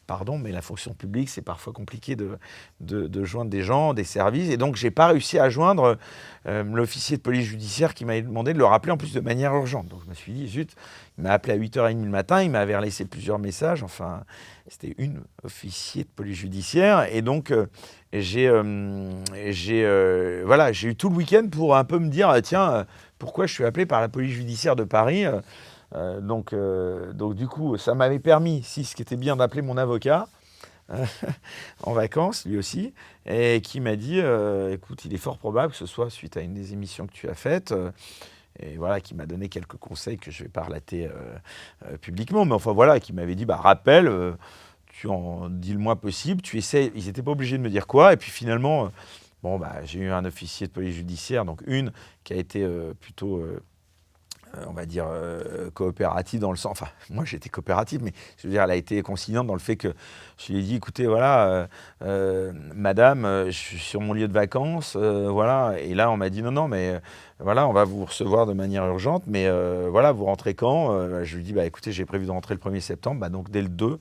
Speaker 2: Pardon, mais la fonction publique, c'est parfois compliqué de joindre des gens, des services. Et donc, je n'ai pas réussi à joindre l'officier de police judiciaire qui m'a demandé de le rappeler en plus de manière urgente. Donc, je me suis dit, zut, il m'a appelé à 8h30 le matin, il m'avait laissé plusieurs messages. Enfin, c'était une officier de police judiciaire. Et donc, j'ai eu tout le week-end pour un peu me dire, tiens, pourquoi je suis appelé par la police judiciaire de Paris donc du coup, ça m'avait permis, ce qui était bien, d'appeler mon avocat en vacances, lui aussi, et qui m'a dit, écoute, il est fort probable que ce soit suite à une des émissions que tu as faites, et voilà, qui m'a donné quelques conseils que je ne vais pas relater publiquement, mais enfin voilà, qui m'avait dit, rappelle, tu en dis le moins possible, tu essaies, ils n'étaient pas obligés de me dire quoi, et puis finalement, j'ai eu un officier de police judiciaire, donc une qui a été plutôt... on va dire, coopérative dans le sens... Enfin, moi, j'étais coopérative, mais je veux dire, elle a été conciliante dans le fait que je lui ai dit, écoutez, voilà, madame, je suis sur mon lieu de vacances, voilà. Et là, on m'a dit, non, mais voilà, on va vous recevoir de manière urgente, mais voilà, vous rentrez quand Je lui ai dit, écoutez, j'ai prévu de rentrer le 1er septembre, donc dès le 2,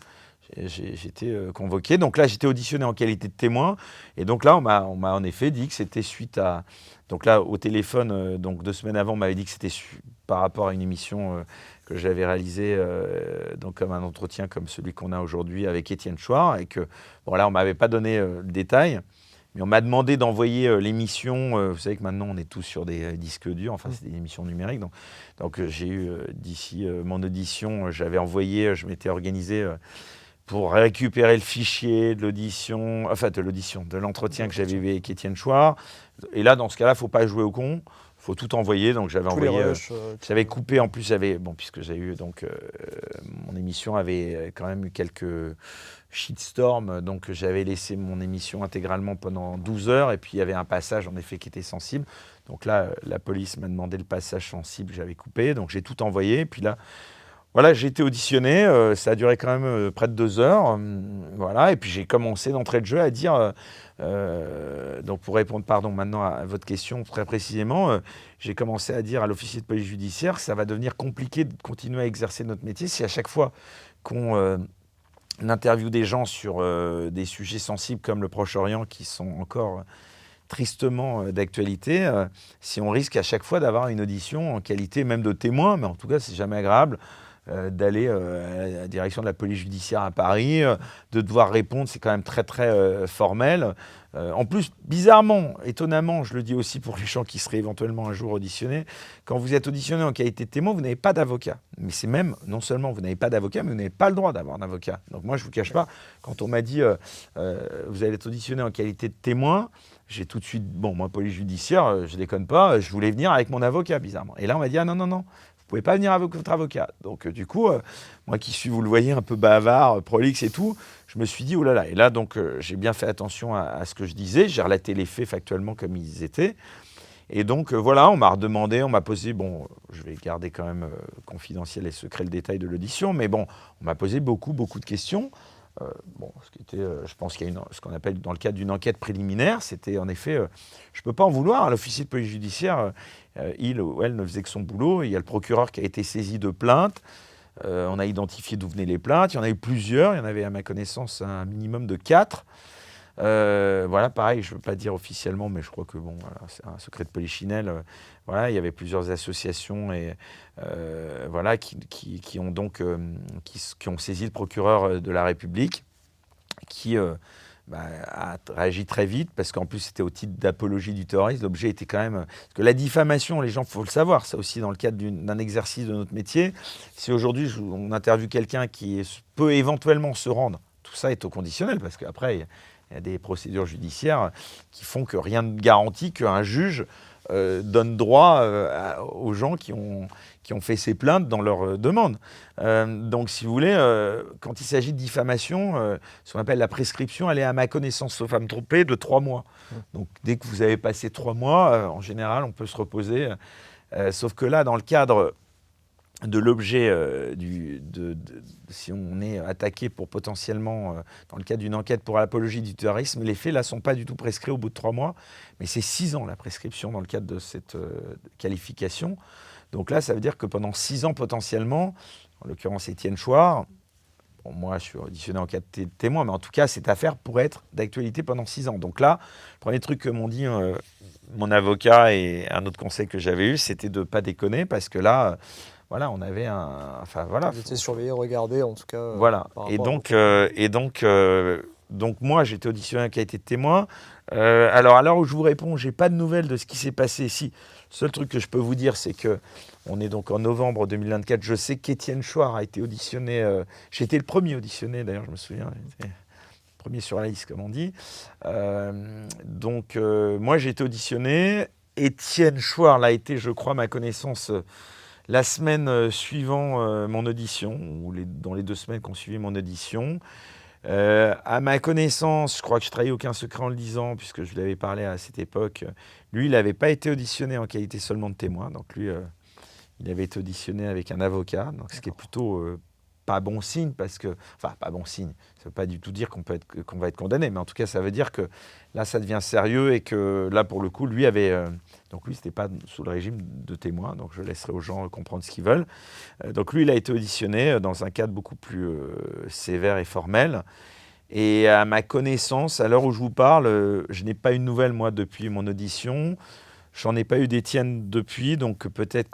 Speaker 2: j'ai été convoqué. Donc là, j'étais auditionné en qualité de témoin. Et donc là, on m'a en effet dit que c'était suite à... Donc là, au téléphone, donc 2 semaines avant, on m'avait dit que c'était par rapport à une émission que j'avais réalisée, donc comme un entretien comme celui qu'on a aujourd'hui avec Étienne Chouard. Et que, bon là, on ne m'avait pas donné le détail. Mais on m'a demandé d'envoyer l'émission. Vous savez que maintenant, on est tous sur des disques durs. Enfin, c'est des émissions numériques. Donc j'ai eu, d'ici mon audition, j'avais envoyé, je m'étais organisé pour récupérer le fichier de l'audition, de l'entretien que j'avais eu avec Étienne Chouard. Et là, dans ce cas-là, il ne faut pas jouer au con. Il faut tout envoyer. Donc j'avais envoyé. J'avais coupé en plus, puisque j'ai eu mon émission avait quand même eu quelques shitstorms, donc j'avais laissé mon émission intégralement pendant 12 heures, et puis il y avait un passage en effet qui était sensible. Donc là, la police m'a demandé le passage sensible, j'avais coupé, donc j'ai tout envoyé. Et puis là, voilà, j'ai été auditionné, ça a duré quand même près de 2 heures, voilà, et puis j'ai commencé d'entrée de jeu à dire, donc pour répondre maintenant à votre question très précisément, j'ai commencé à dire à l'officier de police judiciaire que ça va devenir compliqué de continuer à exercer notre métier si à chaque fois qu'on interviewe des gens sur des sujets sensibles comme le Proche-Orient qui sont encore tristement d'actualité, si on risque à chaque fois d'avoir une audition en qualité même de témoin, mais en tout cas c'est jamais agréable d'aller à la direction de la police judiciaire à Paris, de devoir répondre, c'est quand même très très formel. En plus, bizarrement, étonnamment, je le dis aussi pour les gens qui seraient éventuellement un jour auditionnés, quand vous êtes auditionné en qualité de témoin, vous n'avez pas d'avocat. Mais c'est même, non seulement vous n'avez pas d'avocat, mais vous n'avez pas le droit d'avoir un avocat. Donc moi, je ne vous cache pas, quand on m'a dit vous allez être auditionné en qualité de témoin, j'ai tout de suite, moi, police judiciaire, je déconne pas, je voulais venir avec mon avocat, bizarrement. Et là, on m'a dit, ah non, vous pouvez pas venir avec votre avocat. Donc du coup, moi qui suis, vous le voyez, un peu bavard, prolixe et tout, je me suis dit, oh là là. Et là, donc, j'ai bien fait attention à ce que je disais. J'ai relaté les faits factuellement comme ils étaient. Et donc, voilà, on m'a redemandé, on m'a posé, je vais garder quand même confidentiel et secret le détail de l'audition, mais bon, on m'a posé beaucoup de questions. Ce qui était, je pense qu'il y a ce qu'on appelle dans le cadre d'une enquête préliminaire, c'était en effet, je ne peux pas en vouloir à l'officier de police judiciaire, il ou elle ne faisait que son boulot. Il y a le procureur qui a été saisi de plaintes, on a identifié d'où venaient les plaintes, il y en a eu plusieurs, il y en avait à ma connaissance un minimum de 4. Voilà, pareil, je ne veux pas dire officiellement, mais je crois que voilà, c'est un secret de polichinelle. Voilà, il y avait plusieurs associations et voilà qui ont donc qui ont saisi le procureur de la République, qui a réagi très vite parce qu'en plus c'était au titre d'apologie du terrorisme. L'objet était quand même parce que la diffamation, les gens, faut le savoir, ça aussi dans le cadre d'un exercice de notre métier. Si aujourd'hui on interviewe quelqu'un qui peut éventuellement se rendre, tout ça est au conditionnel parce qu'après il y a des procédures judiciaires qui font que rien ne garantit qu'un juge donne droit aux gens qui ont fait ces plaintes dans leur demande. Donc, si vous voulez, quand il s'agit de diffamation, ce qu'on appelle la prescription, elle est à ma connaissance, sauf à me tromper, de 3 mois. Donc, dès que vous avez passé 3 mois, en général, on peut se reposer. Sauf que là, dans le cadre de l'objet, si on est attaqué pour potentiellement, dans le cadre d'une enquête pour l'apologie du terrorisme, les faits là ne sont pas du tout prescrits au bout de 3 mois, mais c'est 6 ans la prescription dans le cadre de cette qualification. Donc là, ça veut dire que pendant 6 ans potentiellement, en l'occurrence Étienne Chouard, moi je suis auditionné en cas de témoin, mais en tout cas cette affaire pourrait être d'actualité pendant 6 ans. Donc là, le premier truc que m'ont dit mon avocat et un autre conseil que j'avais eu, c'était de ne pas déconner, parce que là... Voilà, on avait Vous
Speaker 1: étiez surveillé, regardé, en tout cas.
Speaker 2: Voilà. Donc moi, j'étais auditionné en qualité de témoin. Alors, à l'heure où je vous réponds, j'ai pas de nouvelles de ce qui s'est passé. Si, le seul truc que je peux vous dire, c'est que on est donc en novembre 2024. Je sais qu'Étienne Chouard a été auditionné. J'ai été le premier auditionné, d'ailleurs, je me souviens. J'étais le premier sur la liste, comme on dit. Moi, j'ai été auditionné. Étienne Chouard l'a été, je crois, à ma connaissance... la semaine suivant mon audition, ou dans les 2 semaines qui ont suivi mon audition. À ma connaissance, je crois que je ne trahis aucun secret en le disant, puisque je lui avais parlé à cette époque, lui, il n'avait pas été auditionné en qualité seulement de témoin. Donc lui, il avait été auditionné avec un avocat, donc ce qui est plutôt pas bon signe parce que, enfin, pas bon signe. Ça ne veut pas du tout dire qu'on va être condamné, mais en tout cas, ça veut dire que là, ça devient sérieux et que là, pour le coup, lui avait, donc lui, c'était pas sous le régime de témoin, donc je laisserai aux gens comprendre ce qu'ils veulent. Donc lui, il a été auditionné dans un cadre beaucoup plus sévère et formel. Et à ma connaissance, à l'heure où je vous parle, je n'ai pas eu de nouvelles, moi, depuis mon audition. J'en ai pas eu d'Étienne depuis, donc peut-être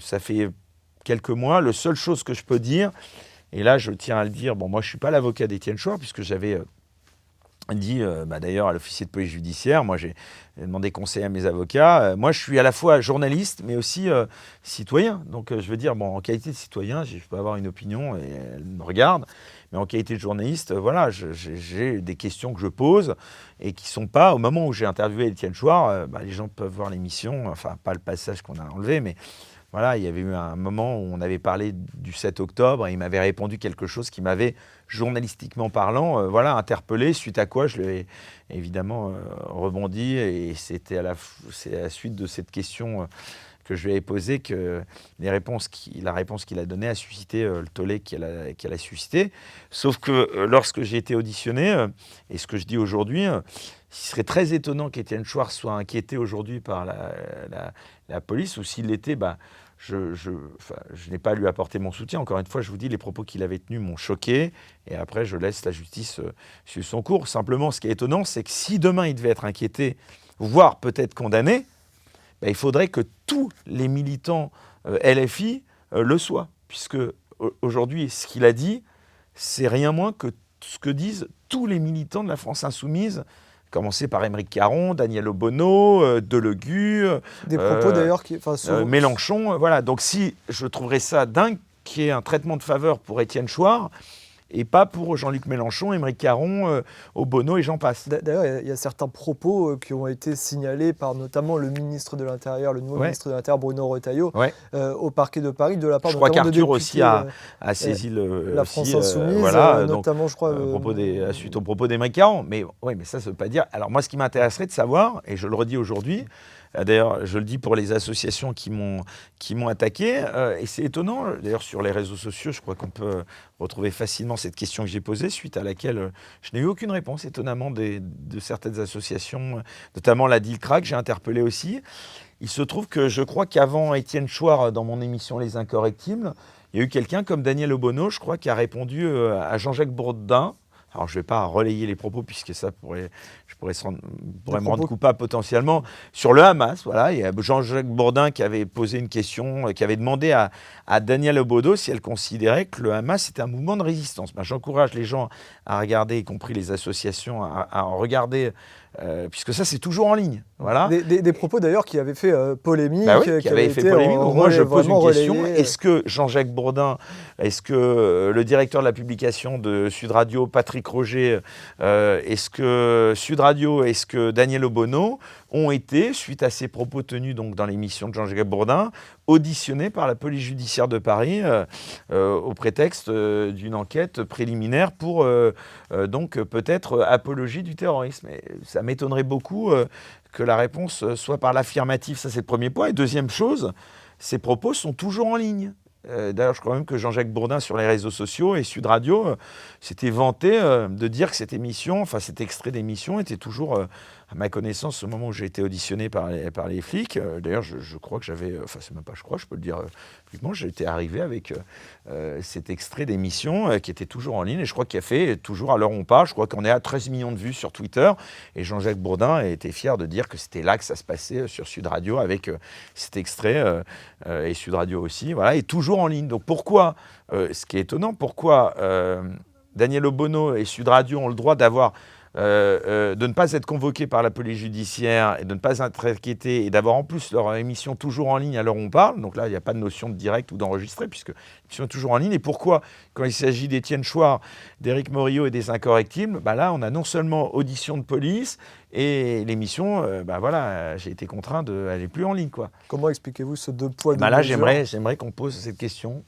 Speaker 2: ça fait quelques mois. La seule chose que je peux dire, et là je tiens à le dire, bon moi je ne suis pas l'avocat d'Étienne Chouard, puisque j'avais dit d'ailleurs à l'officier de police judiciaire, moi j'ai demandé conseil à mes avocats. Moi je suis à la fois journaliste mais aussi citoyen. Donc je veux dire, bon, en qualité de citoyen, je peux avoir une opinion et elle me regarde. Mais en qualité de journaliste, voilà, j'ai des questions que je pose et qui ne sont pas, au moment où j'ai interviewé Étienne Chouard, les gens peuvent voir l'émission, enfin pas le passage qu'on a enlevé, mais voilà, il y avait eu un moment où on avait parlé du 7 octobre et il m'avait répondu quelque chose qui m'avait, journalistiquement parlant, interpellé, suite à quoi je lui ai évidemment rebondi et c'est à la suite de cette question que je lui ai posée que la réponse qu'il a donnée a suscité le tollé qu'elle a suscité. Sauf que lorsque j'ai été auditionné, et ce que je dis aujourd'hui, il serait très étonnant qu'Étienne Chouard soit inquiété aujourd'hui par la police, ou s'il l'était, je n'ai pas à lui apporter mon soutien. Encore une fois, je vous dis, les propos qu'il avait tenus m'ont choqué. Et après, je laisse la justice suivre son cours. Simplement, ce qui est étonnant, c'est que si demain il devait être inquiété, voire peut-être condamné, il faudrait que tous les militants LFI le soient. Puisque aujourd'hui, ce qu'il a dit, c'est rien moins que ce que disent tous les militants de la France insoumise, commencer par Aymeric Caron, Daniel Obono, Delegu,
Speaker 1: des propos d'ailleurs qui,
Speaker 2: Mélenchon. Voilà. Donc si je trouverais ça dingue qu'il y ait un traitement de faveur pour Étienne Chouard et pas pour Jean-Luc Mélenchon, Aymeric Caron, Obono et j'en passe.
Speaker 1: D'ailleurs, il y a certains propos qui ont été signalés par notamment le ministre de l'Intérieur, le nouveau ministre de l'Intérieur, Bruno Retailleau, au parquet de Paris, de la part
Speaker 2: je crois
Speaker 1: notamment
Speaker 2: qu'Arthur
Speaker 1: de
Speaker 2: aussi a saisi
Speaker 1: la France Insoumise, notamment,
Speaker 2: donc,
Speaker 1: je crois...
Speaker 2: suite au propos d'Aymeric Caron. Mais ça ne veut pas dire... Alors moi, ce qui m'intéresserait de savoir, et je le redis aujourd'hui, d'ailleurs, je le dis pour les associations qui m'ont attaqué, et c'est étonnant, d'ailleurs sur les réseaux sociaux, je crois qu'on peut retrouver facilement cette question que j'ai posée, suite à laquelle je n'ai eu aucune réponse, étonnamment, de certaines associations, notamment la DILCRA, que j'ai interpellée aussi. Il se trouve que je crois qu'avant Étienne Chouard, dans mon émission Les Incorrectibles, il y a eu quelqu'un comme Daniel Obono, je crois, qui a répondu à Jean-Jacques Bourdin. Alors, je ne vais pas relayer les propos, puisque ça pourrait me rendre coupable potentiellement, sur le Hamas. Voilà, il y a Jean-Jacques Bourdin qui avait posé une question, qui avait demandé à Daniel Obono si elle considérait que le Hamas était un mouvement de résistance. J'encourage les gens à regarder, y compris les associations, à regarder, puisque ça, c'est toujours en ligne. Voilà.
Speaker 1: Des propos d'ailleurs qui avaient fait polémique.
Speaker 2: Qui avaient fait polémique. Donc moi, je pose une question. Est-ce que Jean-Jacques Bourdin, est-ce que le directeur de la publication de Sud Radio, Patrick Roger, est-ce que Sud Radio, est-ce que Daniel Obono ont été, suite à ces propos tenus donc, dans l'émission de Jean-Jacques Bourdin, auditionnés par la police judiciaire de Paris au prétexte d'une enquête préliminaire pour donc peut-être apologie du terrorisme. Et ça m'étonnerait beaucoup que la réponse soit par l'affirmatif. Ça, c'est le premier point. Et deuxième chose, ces propos sont toujours en ligne. D'ailleurs, je crois même que Jean-Jacques Bourdin, sur les réseaux sociaux et Sud Radio, s'était vanté de dire que cette émission, enfin cet extrait d'émission était toujours, à ma connaissance, au moment où j'ai été auditionné par les flics. D'ailleurs, je crois que j'avais, enfin c'est même pas je crois, je peux le dire publiquement, j'étais arrivé avec cet extrait d'émission qui était toujours en ligne et je crois qu'il a fait, toujours à l'heure où on parle, je crois qu'on est à 13 millions de vues sur Twitter et Jean-Jacques Bourdin était fier de dire que c'était là que ça se passait sur Sud Radio avec cet extrait et Sud Radio aussi, voilà, et toujours en ligne. Donc pourquoi, ce qui est étonnant, pourquoi Daniel Obono et Sud Radio ont le droit d'avoir de ne pas être convoqués par la police judiciaire et de ne pas être inquiétés et d'avoir en plus leur émission toujours en ligne à l'heure où on parle. Donc là, il n'y a pas de notion de direct ou d'enregistré puisque l'émission est toujours en ligne. Et pourquoi, quand il s'agit d'Étienne Chouard, d'Éric Morillo et des Incorrectibles, là, on a non seulement audition de police et l'émission, j'ai été contraint d'aller plus en ligne, quoi.
Speaker 1: Comment expliquez-vous ce deux poids, deux
Speaker 2: là,
Speaker 1: mesures ?
Speaker 2: j'aimerais qu'on pose cette question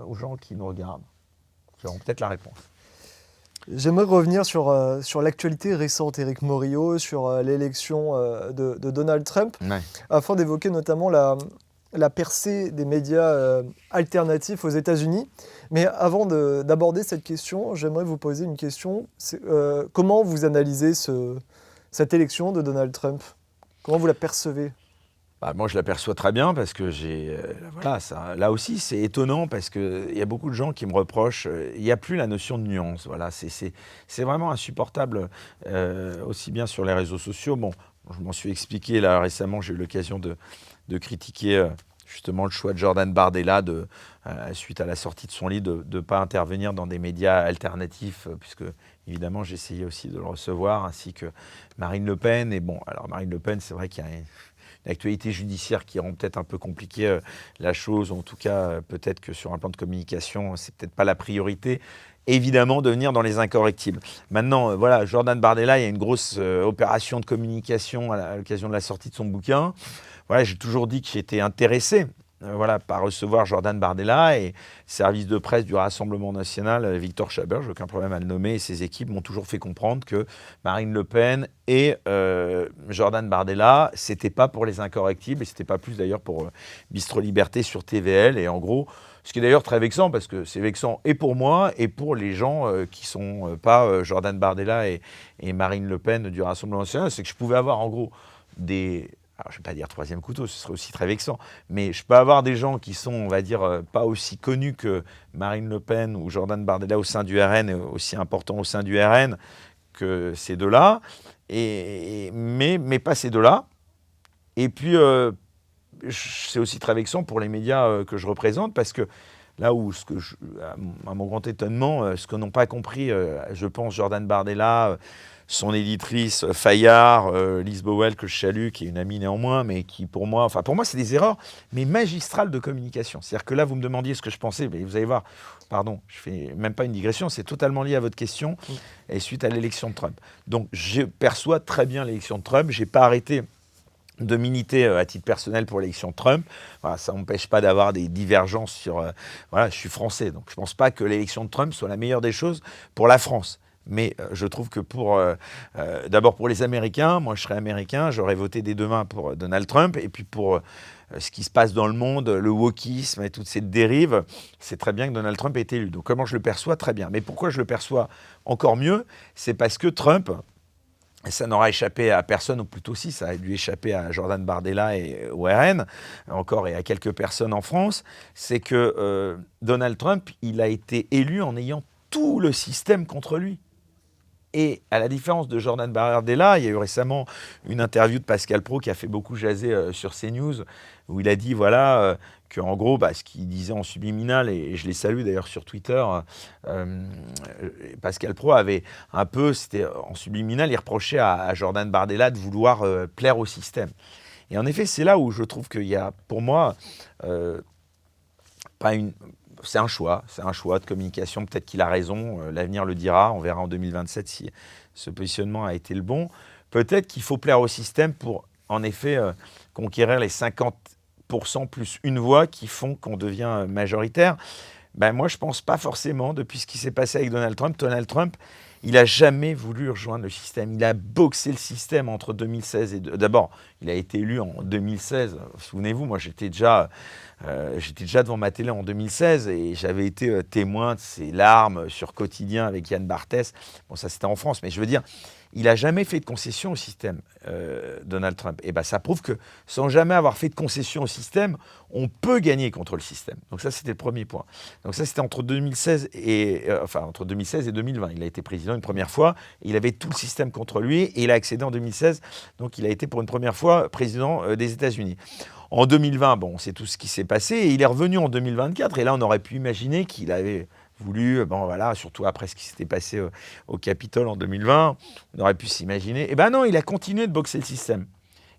Speaker 2: aux gens qui nous regardent. Ils auront peut-être la réponse.
Speaker 1: J'aimerais revenir sur l'actualité récente, Éric Morillo, sur l'élection de Donald Trump, afin d'évoquer notamment la la percée des médias alternatifs aux États-Unis. Mais avant d'aborder cette question, j'aimerais vous poser une question. Comment vous analysez cette élection de Donald Trump? Comment vous la percevez?
Speaker 2: Bah, moi, je l'aperçois très bien parce que voilà, là aussi, c'est étonnant parce qu'il y a beaucoup de gens qui me reprochent. Il n'y a plus la notion de nuance. Voilà, c'est vraiment insupportable, aussi bien sur les réseaux sociaux. Bon, je m'en suis expliqué là récemment. J'ai eu l'occasion de critiquer justement le choix de Jordan Bardella suite à la sortie de son livre de ne pas intervenir dans des médias alternatifs, puisque évidemment j'essayais aussi de le recevoir, ainsi que Marine Le Pen. Et bon, alors Marine Le Pen, c'est vrai qu'il y a une actualité judiciaire qui rend peut-être un peu compliqué la chose, ou en tout cas peut-être que sur un plan de communication, c'est peut-être pas la priorité. Évidemment, de venir dans les incorrectibles. Maintenant, voilà, Jordan Bardella, il y a une grosse opération de communication à l'occasion de la sortie de son bouquin. Voilà, j'ai toujours dit que j'étais intéressé voilà, par recevoir Jordan Bardella, et service de presse du Rassemblement national, Victor Chabert, j'ai aucun problème à le nommer, et ses équipes m'ont toujours fait comprendre que Marine Le Pen et Jordan Bardella, c'était pas pour les incorrectibles, et c'était pas plus d'ailleurs pour Bistro Liberté sur TVL, et en gros, ce qui est d'ailleurs très vexant, parce que c'est vexant et pour moi et pour les gens qui sont pas Jordan Bardella et Marine Le Pen du Rassemblement national, c'est que je pouvais avoir en gros alors, je ne vais pas dire troisième couteau, ce serait aussi très vexant, mais je peux avoir des gens qui sont, on va dire, pas aussi connus que Marine Le Pen ou Jordan Bardella au sein du RN, et aussi importants au sein du RN que ces deux-là, mais pas ces deux-là. Et puis, c'est aussi très vexant pour les médias que je représente, parce que là où, à mon grand étonnement, ce que n'ont pas compris, je pense, Jordan Bardella, son éditrice Fayard, Lise Bowell, que je salue, qui est une amie néanmoins, mais qui pour moi, c'est des erreurs, mais magistrales de communication. C'est-à-dire que là, vous me demandiez ce que je pensais, mais vous allez voir, pardon, je fais même pas une digression, c'est totalement lié à votre question, et suite à l'élection de Trump. Donc, je perçois très bien l'élection de Trump, j'ai pas arrêté de militer à titre personnel pour l'élection de Trump. Voilà, ça n'empêche pas d'avoir des divergences sur... voilà, je suis français, donc je ne pense pas que l'élection de Trump soit la meilleure des choses pour la France. Mais je trouve que d'abord pour les Américains, moi je serais américain, j'aurais voté dès demain pour Donald Trump, et puis pour ce qui se passe dans le monde, le wokisme et toutes ces dérives, c'est très bien que Donald Trump ait été élu. Donc comment je le perçois? Très bien. Mais pourquoi je le perçois encore mieux? C'est parce que Trump... Et ça n'aura échappé à personne, ou plutôt si, ça a dû échapper à Jordan Bardella et au RN, encore, et à quelques personnes en France, c'est que Donald Trump, il a été élu en ayant tout le système contre lui. Et à la différence de Jordan Bardella, il y a eu récemment une interview de Pascal Praud qui a fait beaucoup jaser sur CNews, où il a dit voilà, qu'en gros, ce qu'il disait en subliminal, et je les salue d'ailleurs sur Twitter, Pascal Praud avait un peu, c'était en subliminal, il reprochait à Jordan Bardella de vouloir plaire au système. Et en effet, c'est là où je trouve qu'il y a, pour moi, c'est un choix de communication. Peut-être qu'il a raison, l'avenir le dira. On verra en 2027 si ce positionnement a été le bon. Peut-être qu'il faut plaire au système pour, en effet, conquérir les 50% plus une voix qui font qu'on devient majoritaire. Moi, je ne pense pas forcément. Depuis ce qui s'est passé avec Donald Trump, il n'a jamais voulu rejoindre le système. Il a boxé le système entre 2016 et... D'abord, il a été élu en 2016. Souvenez-vous, moi, j'étais déjà devant ma télé en 2016 et j'avais été témoin de ses larmes sur Quotidien avec Yann Barthès. Bon, ça, c'était en France, mais je veux dire, il n'a jamais fait de concession au système, Donald Trump. Et ça prouve que sans jamais avoir fait de concession au système, on peut gagner contre le système. Donc ça, c'était le premier point. Donc ça, c'était entre 2016 et 2020. Il a été président une première fois. Il avait tout le système contre lui et il a accédé en 2016. Donc il a été pour une première fois président des États-Unis. En 2020, on sait tout ce qui s'est passé et il est revenu en 2024. Et là, on aurait pu imaginer qu'il avait voulu, surtout après ce qui s'était passé au Capitole en 2020, on aurait pu s'imaginer. Non, il a continué de boxer le système.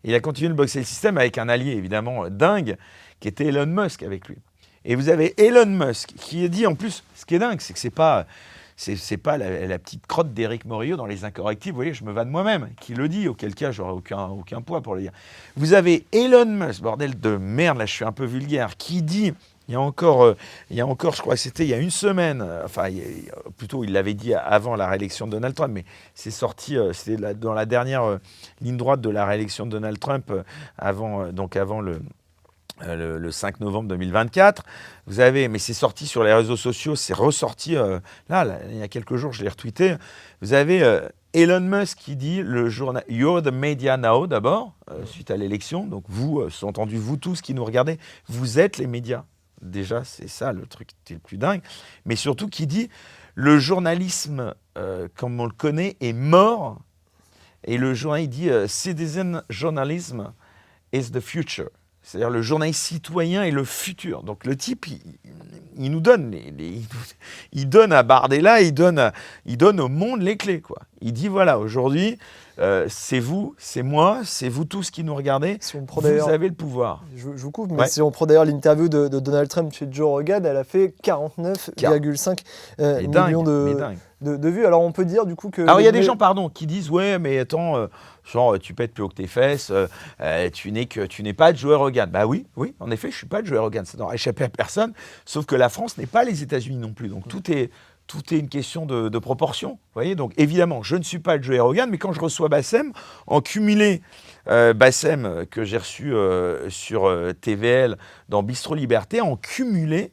Speaker 2: Il a continué de boxer le système avec un allié évidemment dingue, qui était Elon Musk avec lui. Et vous avez Elon Musk qui a dit, en plus, ce qui est dingue, c'est que c'est pas la petite crotte d'Éric Morillo dans Les Incorrectibles, vous voyez, je me vanne moi-même, qui le dit, auquel cas j'aurais aucun poids pour le dire. Vous avez Elon Musk, bordel de merde, là je suis un peu vulgaire, qui dit... Il y a encore, je crois que c'était il y a une semaine, plutôt il l'avait dit avant la réélection de Donald Trump, mais c'est sorti, c'était dans la dernière ligne droite de la réélection de Donald Trump, avant le 5 novembre 2024. Vous avez, mais c'est sorti sur les réseaux sociaux, c'est ressorti là, il y a quelques jours, je l'ai retweeté. Vous avez Elon Musk qui dit le journal You're the media now d'abord, suite à l'élection. Donc vous, sous-entendu, vous tous qui nous regardez, vous êtes les médias. Déjà, c'est ça le truc qui est le plus dingue. Mais surtout qui dit le journalisme, comme on le connaît, est mort. Et le journal, il dit Citizen journalism is the future. C'est-à-dire le journaliste citoyen est le futur. Donc le type, il nous donne, il donne à Bardella, il donne au monde les clés, quoi. Il dit voilà, aujourd'hui, c'est vous, c'est moi, c'est vous tous qui nous regardez,
Speaker 1: Si on prend
Speaker 2: vous
Speaker 1: d'ailleurs,
Speaker 2: avez le pouvoir.
Speaker 1: je vous coupe, mais
Speaker 2: Ouais.
Speaker 1: si on prend d'ailleurs l'interview de Donald Trump chez Joe Rogan, elle a fait 49,5
Speaker 2: Mais
Speaker 1: millions
Speaker 2: dingue.
Speaker 1: de vues. Alors on peut dire du coup que...
Speaker 2: Alors il y a des gens, pardon, qui disent ouais, mais attends, genre tu pètes plus haut que tes fesses, tu n'es pas Joe Rogan. Bah oui, en effet, je suis pas Joe Rogan, ça n'aura échappé à personne. Sauf que la France n'est pas les États-Unis non plus, donc tout est une question de proportion. Vous voyez, donc évidemment, je ne suis pas Joe Rogan, mais quand je reçois Bassem, en cumulé, Bassem que j'ai reçu sur TVL dans Bistro Liberté, en cumulé,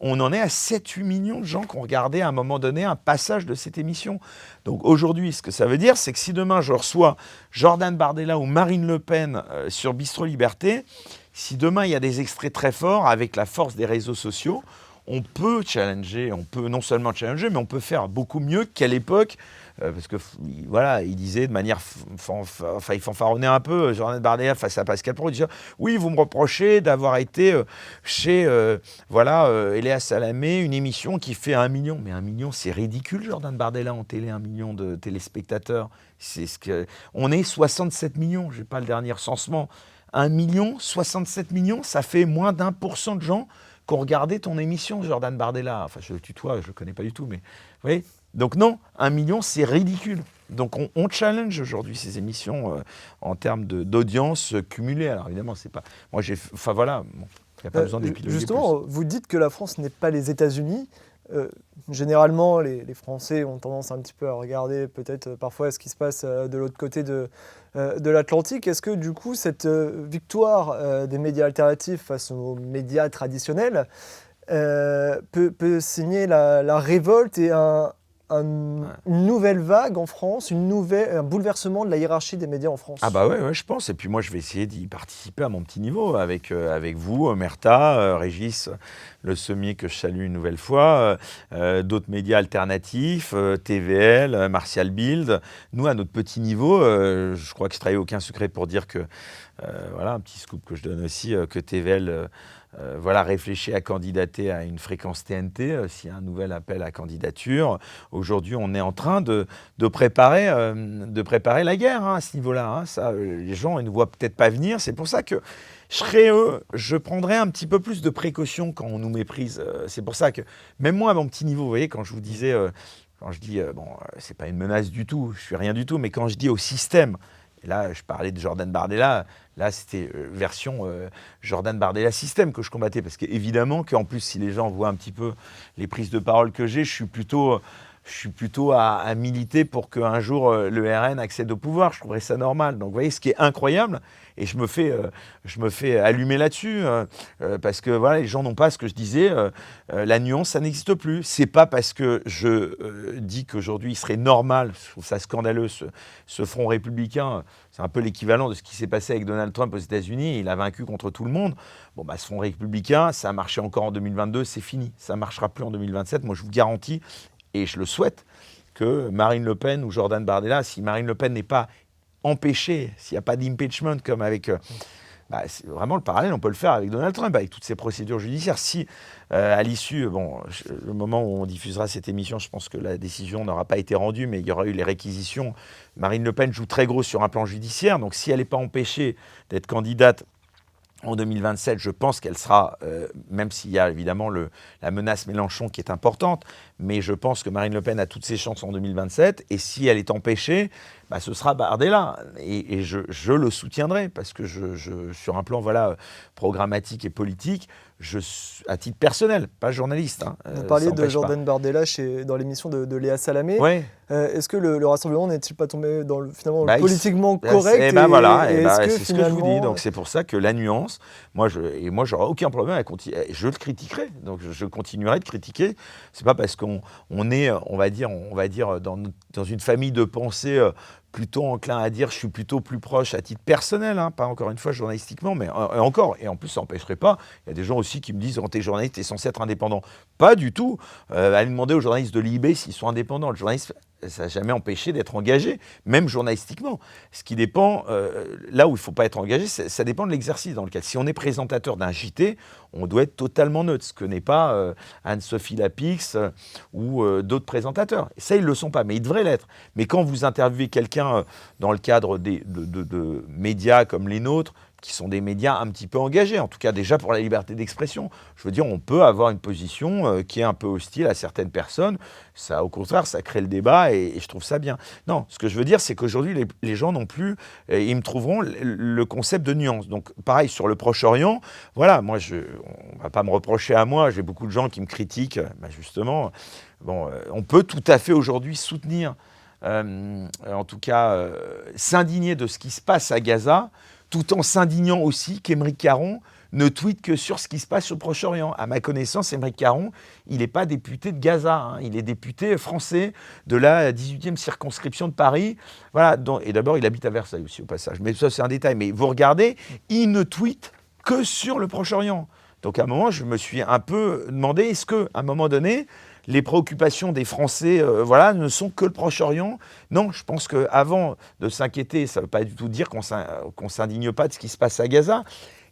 Speaker 2: on en est à 7-8 millions de gens qui ont regardé à un moment donné un passage de cette émission. Donc aujourd'hui, ce que ça veut dire, c'est que si demain je reçois Jordan Bardella ou Marine Le Pen sur Bistro Liberté, si demain il y a des extraits très forts avec la force des réseaux sociaux, on peut challenger, on peut non seulement challenger, mais on peut faire beaucoup mieux qu'à l'époque. Parce que voilà, il disait de manière, il fanfaronnait un peu, Jordan Bardella face à Pascal Praud, il disait oui, vous me reprochez d'avoir été chez Eléa Salamé, une émission qui fait 1 million. Mais 1 million, c'est ridicule, Jordan Bardella en télé, 1 million de téléspectateurs. On est 67 millions, je n'ai pas le dernier recensement. 1 million, 67 millions, ça fait moins d'1% de gens qui ont regardé ton émission, Jordan Bardella. Enfin, je le tutoie, je ne connais pas du tout, mais vous voyez. Donc non, 1 million, c'est ridicule. Donc on challenge aujourd'hui ces émissions en termes d'audience cumulée. Alors évidemment, c'est pas... Moi, enfin voilà, il n'y a pas besoin d'épiloguer
Speaker 1: Justement,
Speaker 2: plus.
Speaker 1: vous dites que la France n'est pas les États-Unis. Généralement, les Français ont tendance un petit peu à regarder peut-être parfois ce qui se passe de l'autre côté de l'Atlantique. Est-ce que du coup, cette victoire des médias alternatifs face aux médias traditionnels peut signer la révolte et une nouvelle vague en France, un bouleversement de la hiérarchie des médias en France?
Speaker 2: Ah bah ouais, je pense. Et puis moi, je vais essayer d'y participer à mon petit niveau avec vous, Omerta, Régis Le Sommier, que je salue une nouvelle fois, d'autres médias alternatifs, TVL, Martial Bild. Nous, à notre petit niveau, je crois que je trahis aucun secret pour dire que, voilà, un petit scoop que je donne aussi, que TVL... réfléchit à candidater à une fréquence TNT s'il y a un nouvel appel à candidature. Aujourd'hui, on est en train de préparer la guerre à ce niveau-là. Ça, les gens ils ne voient peut-être pas venir. C'est pour ça que je prendrais un petit peu plus de précautions quand on nous méprise. C'est pour ça que, même moi, à mon petit niveau, vous voyez, quand je vous disais, quand je dis, c'est pas une menace du tout, je suis rien du tout, mais quand je dis au système, et là, je parlais de Jordan Bardella. Là, c'était version Jordan Bardella système que je combattais. Parce qu'évidemment qu'en plus, si les gens voient un petit peu les prises de parole que j'ai, je suis plutôt à militer pour qu'un jour le RN accède au pouvoir. Je trouverais ça normal. Donc, vous voyez, ce qui est incroyable, et je me fais allumer là-dessus, parce que voilà, les gens n'ont pas ce que je disais, la nuance, ça n'existe plus. C'est pas parce que je dis qu'aujourd'hui, il serait normal, je trouve ça scandaleux, ce front républicain, c'est un peu l'équivalent de ce qui s'est passé avec Donald Trump aux États-Unis, il a vaincu contre tout le monde. Bon, ce front républicain, ça a marché encore en 2022, c'est fini. Ça ne marchera plus en 2027. Moi, je vous garantis, et je le souhaite, que Marine Le Pen ou Jordan Bardella, si Marine Le Pen n'est pas empêchée, s'il n'y a pas d'impeachment comme avec... c'est vraiment le parallèle, on peut le faire avec Donald Trump, avec toutes ces procédures judiciaires. Si, à l'issue, le moment où on diffusera cette émission, je pense que la décision n'aura pas été rendue, mais il y aura eu les réquisitions. Marine Le Pen joue très gros sur un plan judiciaire, donc si elle n'est pas empêchée d'être candidate en 2027, je pense qu'elle sera, même s'il y a évidemment la menace Mélenchon qui est importante, mais je pense que Marine Le Pen a toutes ses chances en 2027, et si elle est empêchée, ce sera Bardella, et je le soutiendrai, parce que sur un plan programmatique et politique, à titre personnel, pas journaliste. Hein,
Speaker 1: Vous parliez
Speaker 2: ça
Speaker 1: de
Speaker 2: n'empêche pas.
Speaker 1: Jordan Bardella dans l'émission de Léa Salamé.
Speaker 2: Ouais.
Speaker 1: Est-ce que le Rassemblement n'est-il pas tombé dans finalement
Speaker 2: Bah,
Speaker 1: le politiquement
Speaker 2: bah,
Speaker 1: correct
Speaker 2: et ben voilà,
Speaker 1: et
Speaker 2: et
Speaker 1: est-ce
Speaker 2: bah,
Speaker 1: que
Speaker 2: c'est ce que je vous dis.
Speaker 1: finalement...
Speaker 2: Donc c'est pour ça que la nuance, moi j'aurais aucun problème à continuer. Je le critiquerai, donc je continuerai de critiquer. C'est pas parce qu'on est, on va dire dans une famille de pensée plutôt enclin à dire je suis plutôt plus proche à titre personnel, hein, pas encore une fois journalistiquement, mais et en plus ça n'empêcherait pas. Il y a des gens aussi qui me disent quand tu es journaliste, tu es censé être indépendant. Pas du tout. Allez demander aux journalistes de l'IB s'ils sont indépendants. Le journaliste, ça n'a jamais empêché d'être engagé, même journalistiquement. Ce qui dépend, là où il ne faut pas être engagé, ça dépend de l'exercice dans lequel. Si on est présentateur d'un JT, on doit être totalement neutre, ce que n'est pas Anne-Sophie Lapix ou d'autres présentateurs. Et ça, ils ne le sont pas, mais ils devraient l'être. Mais quand vous interviewez quelqu'un dans le cadre de médias comme les nôtres, qui sont des médias un petit peu engagés, en tout cas déjà pour la liberté d'expression. Je veux dire, on peut avoir une position qui est un peu hostile à certaines personnes. Ça, au contraire, ça crée le débat et je trouve ça bien. Non, ce que je veux dire, c'est qu'aujourd'hui, les gens non plus, ils me trouveront le concept de nuance. Donc, pareil, sur le Proche-Orient, voilà, moi, on ne va pas me reprocher à moi, j'ai beaucoup de gens qui me critiquent, justement. Bon, on peut tout à fait aujourd'hui soutenir, en tout cas, s'indigner de ce qui se passe à Gaza, tout en s'indignant aussi qu'Aymeric Caron ne tweete que sur ce qui se passe sur le Proche-Orient. À ma connaissance, Aymeric Caron, il n'est pas député de Gaza, hein. Il est député français de la 18e circonscription de Paris. Voilà, et d'abord, il habite à Versailles aussi, au passage. Mais ça, c'est un détail. Mais vous regardez, il ne tweete que sur le Proche-Orient. Donc à un moment, je me suis un peu demandé, est-ce qu'à un moment donné, les préoccupations des Français ne sont que le Proche-Orient? Non, je pense qu'avant de s'inquiéter, ça ne veut pas du tout dire qu'on ne s'indigne pas de ce qui se passe à Gaza.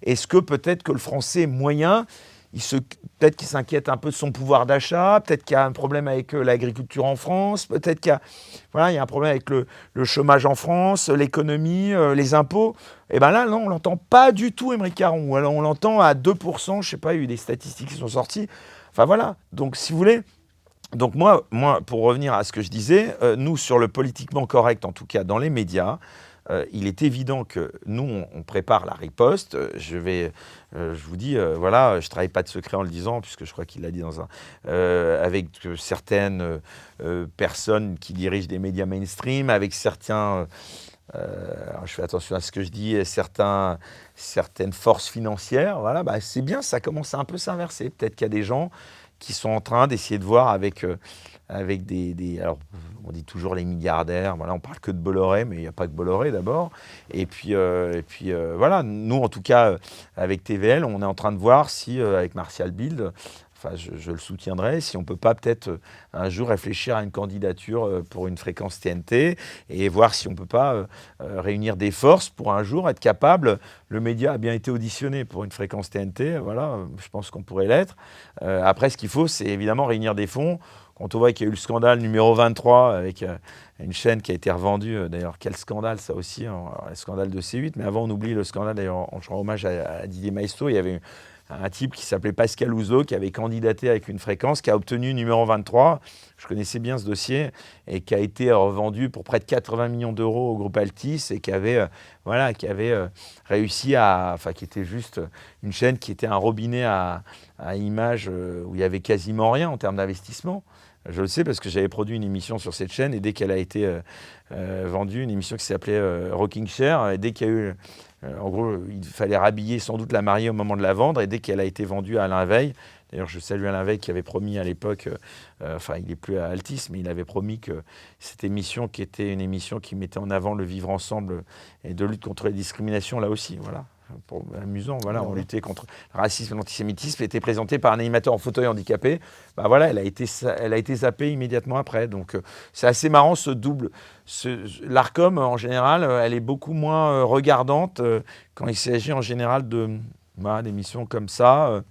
Speaker 2: Est-ce que peut-être que le Français moyen, peut-être qu'il s'inquiète un peu de son pouvoir d'achat, peut-être qu'il y a un problème avec l'agriculture en France, peut-être qu'il y a un problème avec le chômage en France, l'économie, les impôts. Et bien là, non, on ne l'entend pas du tout, Aymeric Caron. Ou alors on l'entend à 2%, je ne sais pas, il y a eu des statistiques qui sont sorties. Enfin voilà, donc si vous voulez... Donc moi, pour revenir à ce que je disais, nous, sur le politiquement correct, en tout cas dans les médias, il est évident que nous, on prépare la riposte. Je vous dis, je ne travaille pas de secret en le disant, puisque je crois qu'il l'a dit avec certaines personnes qui dirigent des médias mainstream, avec certains... alors je fais attention à ce que je dis, certaines forces financières. Voilà, c'est bien, ça commence à un peu s'inverser. Peut-être qu'il y a des gens qui sont en train d'essayer de voir avec des... Alors, on dit toujours les milliardaires, voilà, on parle que de Bolloré, mais il n'y a pas que Bolloré d'abord. Et puis, voilà, nous, en tout cas, avec TVL, on est en train de voir si, avec Martial Bild, enfin, je le soutiendrai, si on ne peut pas peut-être un jour réfléchir à une candidature pour une fréquence TNT et voir si on ne peut pas réunir des forces pour un jour être capable. Le média a bien été auditionné pour une fréquence TNT, voilà, je pense qu'on pourrait l'être. Après, ce qu'il faut, c'est évidemment réunir des fonds. Quand on voit qu'il y a eu le scandale numéro 23 avec une chaîne qui a été revendue, d'ailleurs, quel scandale ça aussi, hein, le scandale de C8, mais avant on oublie le scandale, d'ailleurs, je rends hommage à Didier Maestro, il y avait un type qui s'appelait Pascal Houzeau, qui avait candidaté avec une fréquence, qui a obtenu numéro 23. Je connaissais bien ce dossier et qui a été revendu pour près de 80 millions d'euros au groupe Altis et qui avait réussi qui était juste une chaîne qui était un robinet à images où il y avait quasiment rien en termes d'investissement. Je le sais parce que j'avais produit une émission sur cette chaîne et dès qu'elle a été vendue, une émission qui s'appelait Rocking Chair, et dès qu'il y a eu... en gros, il fallait rhabiller sans doute la mariée au moment de la vendre, et dès qu'elle a été vendue à Alain Veil, d'ailleurs je salue Alain Veil qui avait promis à l'époque, il n'est plus à Altis, mais il avait promis que cette émission qui était une émission qui mettait en avant le vivre ensemble et de lutte contre les discriminations, là aussi, voilà. Amusant, voilà, on luttait contre le racisme et l'antisémitisme, était présentée par un animateur en fauteuil handicapé. Elle a été zappée immédiatement après. Donc c'est assez marrant ce double. L'Arcom, en général, elle est beaucoup moins regardante quand il s'agit en général d'émissions comme ça.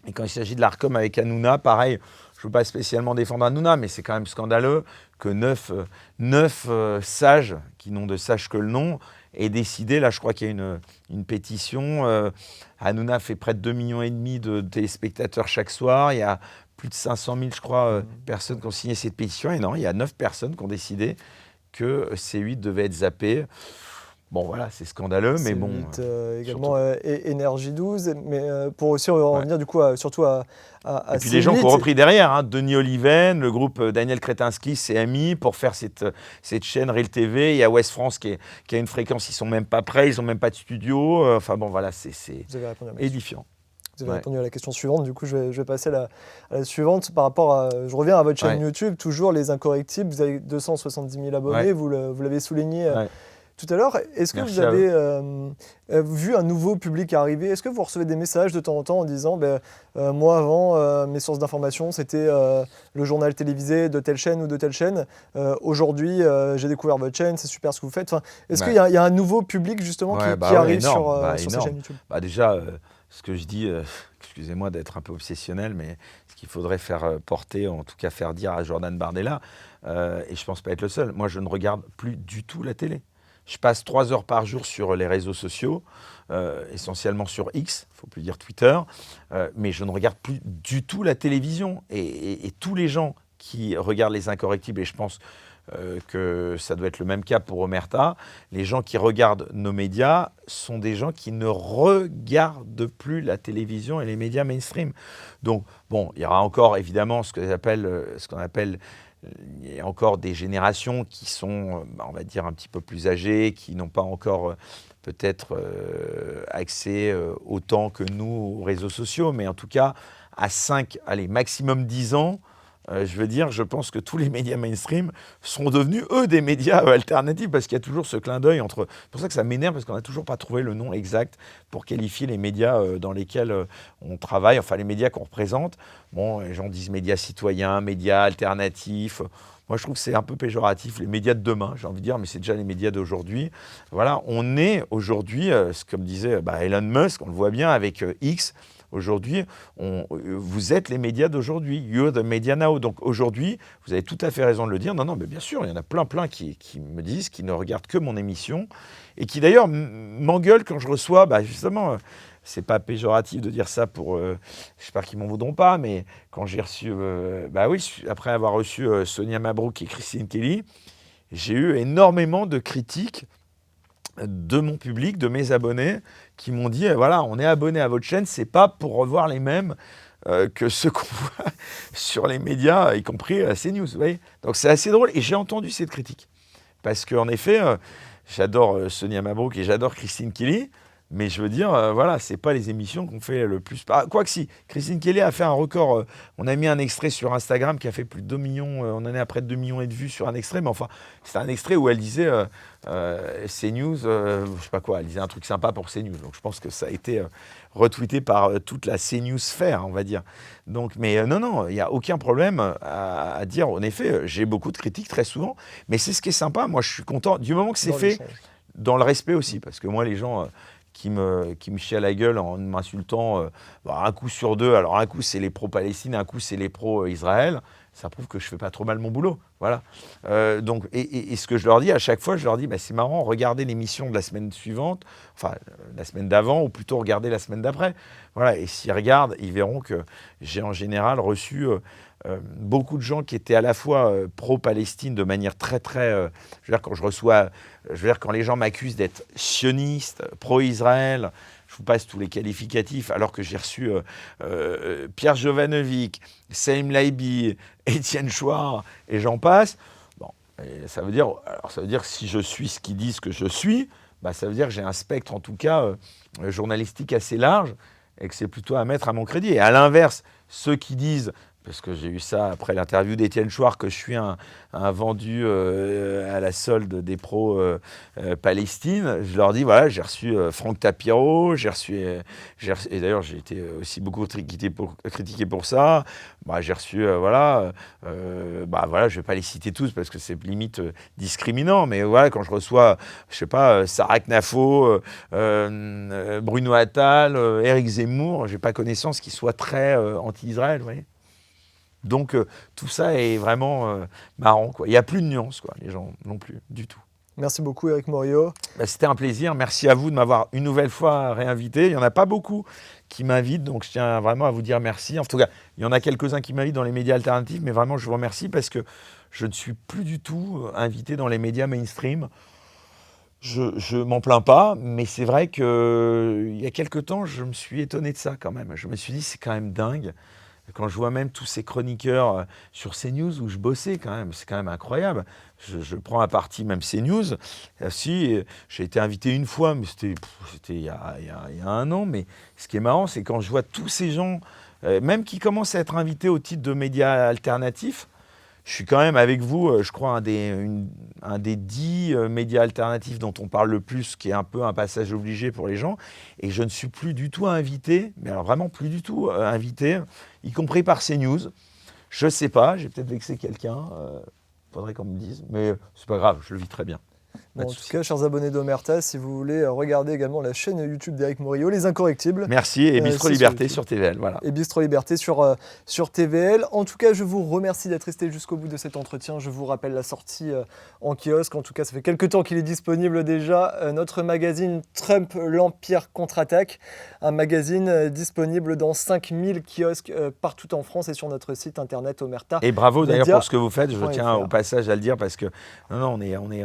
Speaker 2: Et quand il s'agit de l'Arcom avec Hanouna, pareil, je ne veux pas spécialement défendre Hanouna, mais c'est quand même scandaleux que 9 sages, qui n'ont de sages que le nom, aient décidé, là je crois qu'il y a une pétition, Hanouna fait près de 2,5 millions de téléspectateurs chaque soir, il y a plus de 500 000, je crois, personnes qui ont signé cette pétition, et non, il y a 9 personnes qui ont décidé que C8 devait être zappé. Bon, voilà, c'est scandaleux, mais bon.
Speaker 1: C8, également Énergie 12, mais pour aussi en revenir du coup surtout à
Speaker 2: Et puis les gens qui ont repris derrière, hein, Denis Oliven, le groupe Daniel Kretinsky s'est mis pour faire cette chaîne Real TV. Il y a Ouest France qui a une fréquence, ils sont même pas prêts, ils ont même pas de studio. Enfin bon, voilà, c'est édifiant.
Speaker 1: Vous avez répondu à la question suivante, du coup je vais passer à la suivante par rapport à, je reviens à votre chaîne YouTube, toujours Les Incorrectibles, vous avez 270 000 abonnés, vous l'avez souligné tout à l'heure. Est-ce que vous avez vu un nouveau public arriver? Est-ce que vous recevez des messages de temps en temps en disant moi avant mes sources d'information c'était le journal télévisé de telle chaîne ou de telle chaîne, aujourd'hui j'ai découvert votre chaîne, c'est super ce que vous faites. Enfin, est-ce qu'il y a un nouveau public justement qui arrive sur cette chaîne YouTube?
Speaker 2: Déjà, ce que je dis, excusez-moi d'être un peu obsessionnel, mais ce qu'il faudrait faire porter, en tout cas faire dire à Jordan Bardella, et je ne pense pas être le seul, moi je ne regarde plus du tout la télé. Je passe 3 heures par jour sur les réseaux sociaux, essentiellement sur X, il ne faut plus dire Twitter, mais je ne regarde plus du tout la télévision. Et tous les gens qui regardent Les Incorrectibles, et je pense que ça doit être le même cas pour Omerta, les gens qui regardent nos médias sont des gens qui ne regardent plus la télévision et les médias mainstream. Donc, bon, il y aura encore évidemment ce qu'on appelle il y a encore des générations qui sont, on va dire, un petit peu plus âgées, qui n'ont pas encore peut-être accès autant que nous aux réseaux sociaux, mais en tout cas, à 5, allez, maximum 10 ans, je veux dire, je pense que tous les médias mainstream sont devenus, eux, des médias alternatifs, parce qu'il y a toujours ce clin d'œil entre... C'est pour ça que ça m'énerve, parce qu'on n'a toujours pas trouvé le nom exact pour qualifier les médias dans lesquels on travaille, enfin les médias qu'on représente. Bon, les gens disent médias citoyens, médias alternatifs. Moi, je trouve que c'est un peu péjoratif, les médias de demain, j'ai envie de dire, mais c'est déjà les médias d'aujourd'hui. Voilà, on est aujourd'hui, comme disait Elon Musk, on le voit bien avec X. Aujourd'hui, vous êtes les médias d'aujourd'hui. You're the media now. Donc aujourd'hui, vous avez tout à fait raison de le dire. Non, mais bien sûr, il y en a plein qui me disent, qui ne regardent que mon émission et qui d'ailleurs m'engueulent quand je reçois, justement, c'est pas péjoratif de dire ça pour, j'espère qu'ils m'en voudront pas, mais quand j'ai reçu, après avoir reçu Sonia Mabrouk et Christine Kelly, j'ai eu énormément de critiques de mon public, de mes abonnés, qui m'ont dit, voilà, on est abonné à votre chaîne, c'est pas pour revoir les mêmes que ceux qu'on voit sur les médias, y compris CNews. Vous voyez, donc c'est assez drôle, et j'ai entendu cette critique. Parce qu'en effet, j'adore Sonia Mabrouk et j'adore Christine Kelly, mais je veux dire, voilà, c'est pas les émissions qu'on fait le plus. Quoique si, Christine Kelly a fait un record. On a mis un extrait sur Instagram qui a fait plus de 2 millions. On en est à près de 2,5 millions de vues sur un extrait. Mais enfin, c'est un extrait où elle disait CNews, je sais pas quoi, elle disait un truc sympa pour CNews. Donc je pense que ça a été retweeté par toute la CNews sphère, on va dire. Donc, mais non, il n'y a aucun problème à dire. En effet, j'ai beaucoup de critiques très souvent. Mais c'est ce qui est sympa. Moi, je suis content du moment que c'est fait dans le respect aussi. Parce que moi, les gens... qui me chient à la gueule en m'insultant un coup sur deux. Alors un coup c'est les pro-Palestine, un coup c'est les pro-Israël. Ça prouve que je fais pas trop mal mon boulot. Voilà. Donc, et ce que je leur dis à chaque fois, je leur dis, c'est marrant, regardez l'émission de la semaine suivante, enfin la semaine d'avant, ou plutôt regardez la semaine d'après. Voilà. Et s'ils regardent, ils verront que j'ai en général reçu beaucoup de gens qui étaient à la fois pro-Palestine de manière très, je veux dire, quand les gens m'accusent d'être sioniste, pro-Israël, je vous passe tous les qualificatifs, alors que j'ai reçu Pierre Jovanovic, Saïm Laibi, Étienne Chouard, et j'en passe. Bon, et ça veut dire que si je suis ce qu'ils disent que je suis, ça veut dire que j'ai un spectre, en tout cas, journalistique assez large, et que c'est plutôt à mettre à mon crédit. Et à l'inverse, ceux qui disent... Parce que j'ai eu ça après l'interview d'Étienne Chouard, que je suis un vendu à la solde des pro-Palestine. Je leur dis, voilà, j'ai reçu Franck Tapiro, et d'ailleurs j'ai été aussi beaucoup critiqué pour ça. J'ai reçu, je ne vais pas les citer tous parce que c'est limite discriminant, mais voilà, quand je reçois, je sais pas, Sarah Knafo, Bruno Attal, Éric Zemmour, j'ai pas connaissance qu'ils soient très anti-Israël, vous voyez. Donc tout ça est vraiment marrant, quoi. Il n'y a plus de nuances, quoi. Les gens non plus, du tout.
Speaker 1: Merci beaucoup Éric Morio.
Speaker 2: C'était un plaisir. Merci à vous de m'avoir une nouvelle fois réinvité. Il n'y en a pas beaucoup qui m'invitent, donc je tiens vraiment à vous dire merci. En tout cas, il y en a quelques-uns qui m'invitent dans les médias alternatifs, mais vraiment je vous remercie parce que je ne suis plus du tout invité dans les médias mainstream. Je m'en plains pas, mais c'est vrai que il y a quelque temps, je me suis étonné de ça quand même. Je me suis dit, c'est quand même dingue. Quand je vois même tous ces chroniqueurs sur CNews où je bossais quand même, c'est quand même incroyable. Je prends à partie même CNews. Si, j'ai été invité une fois, mais c'était il y a un an. Mais ce qui est marrant, c'est quand je vois tous ces gens, même qui commencent à être invités au titre de médias alternatifs, je suis quand même avec vous, je crois, un des 10 médias alternatifs dont on parle le plus, qui est un peu un passage obligé pour les gens. Et je ne suis plus du tout invité, mais alors vraiment plus du tout invité, y compris par CNews. Je ne sais pas, j'ai peut-être vexé quelqu'un, faudrait qu'on me dise, mais c'est pas grave, je le vis très bien.
Speaker 1: Bon, en tout cas, chers abonnés d'Omerta, si vous voulez regarder également la chaîne YouTube d'Éric Morillo, Les Incorrectibles.
Speaker 2: Merci, et Bistro Liberté sur TVL, voilà.
Speaker 1: Et Bistro Liberté sur TVL. En tout cas, je vous remercie d'être resté jusqu'au bout de cet entretien. Je vous rappelle la sortie en kiosque. En tout cas, ça fait quelques temps qu'il est disponible déjà. Notre magazine Trump, l'Empire contre-attaque. Un magazine disponible dans 5000 kiosques partout en France et sur notre site internet Omerta.
Speaker 2: Et bravo d'ailleurs pour ce que vous faites. Je tiens
Speaker 1: .fr.
Speaker 2: au passage à le dire parce que non, on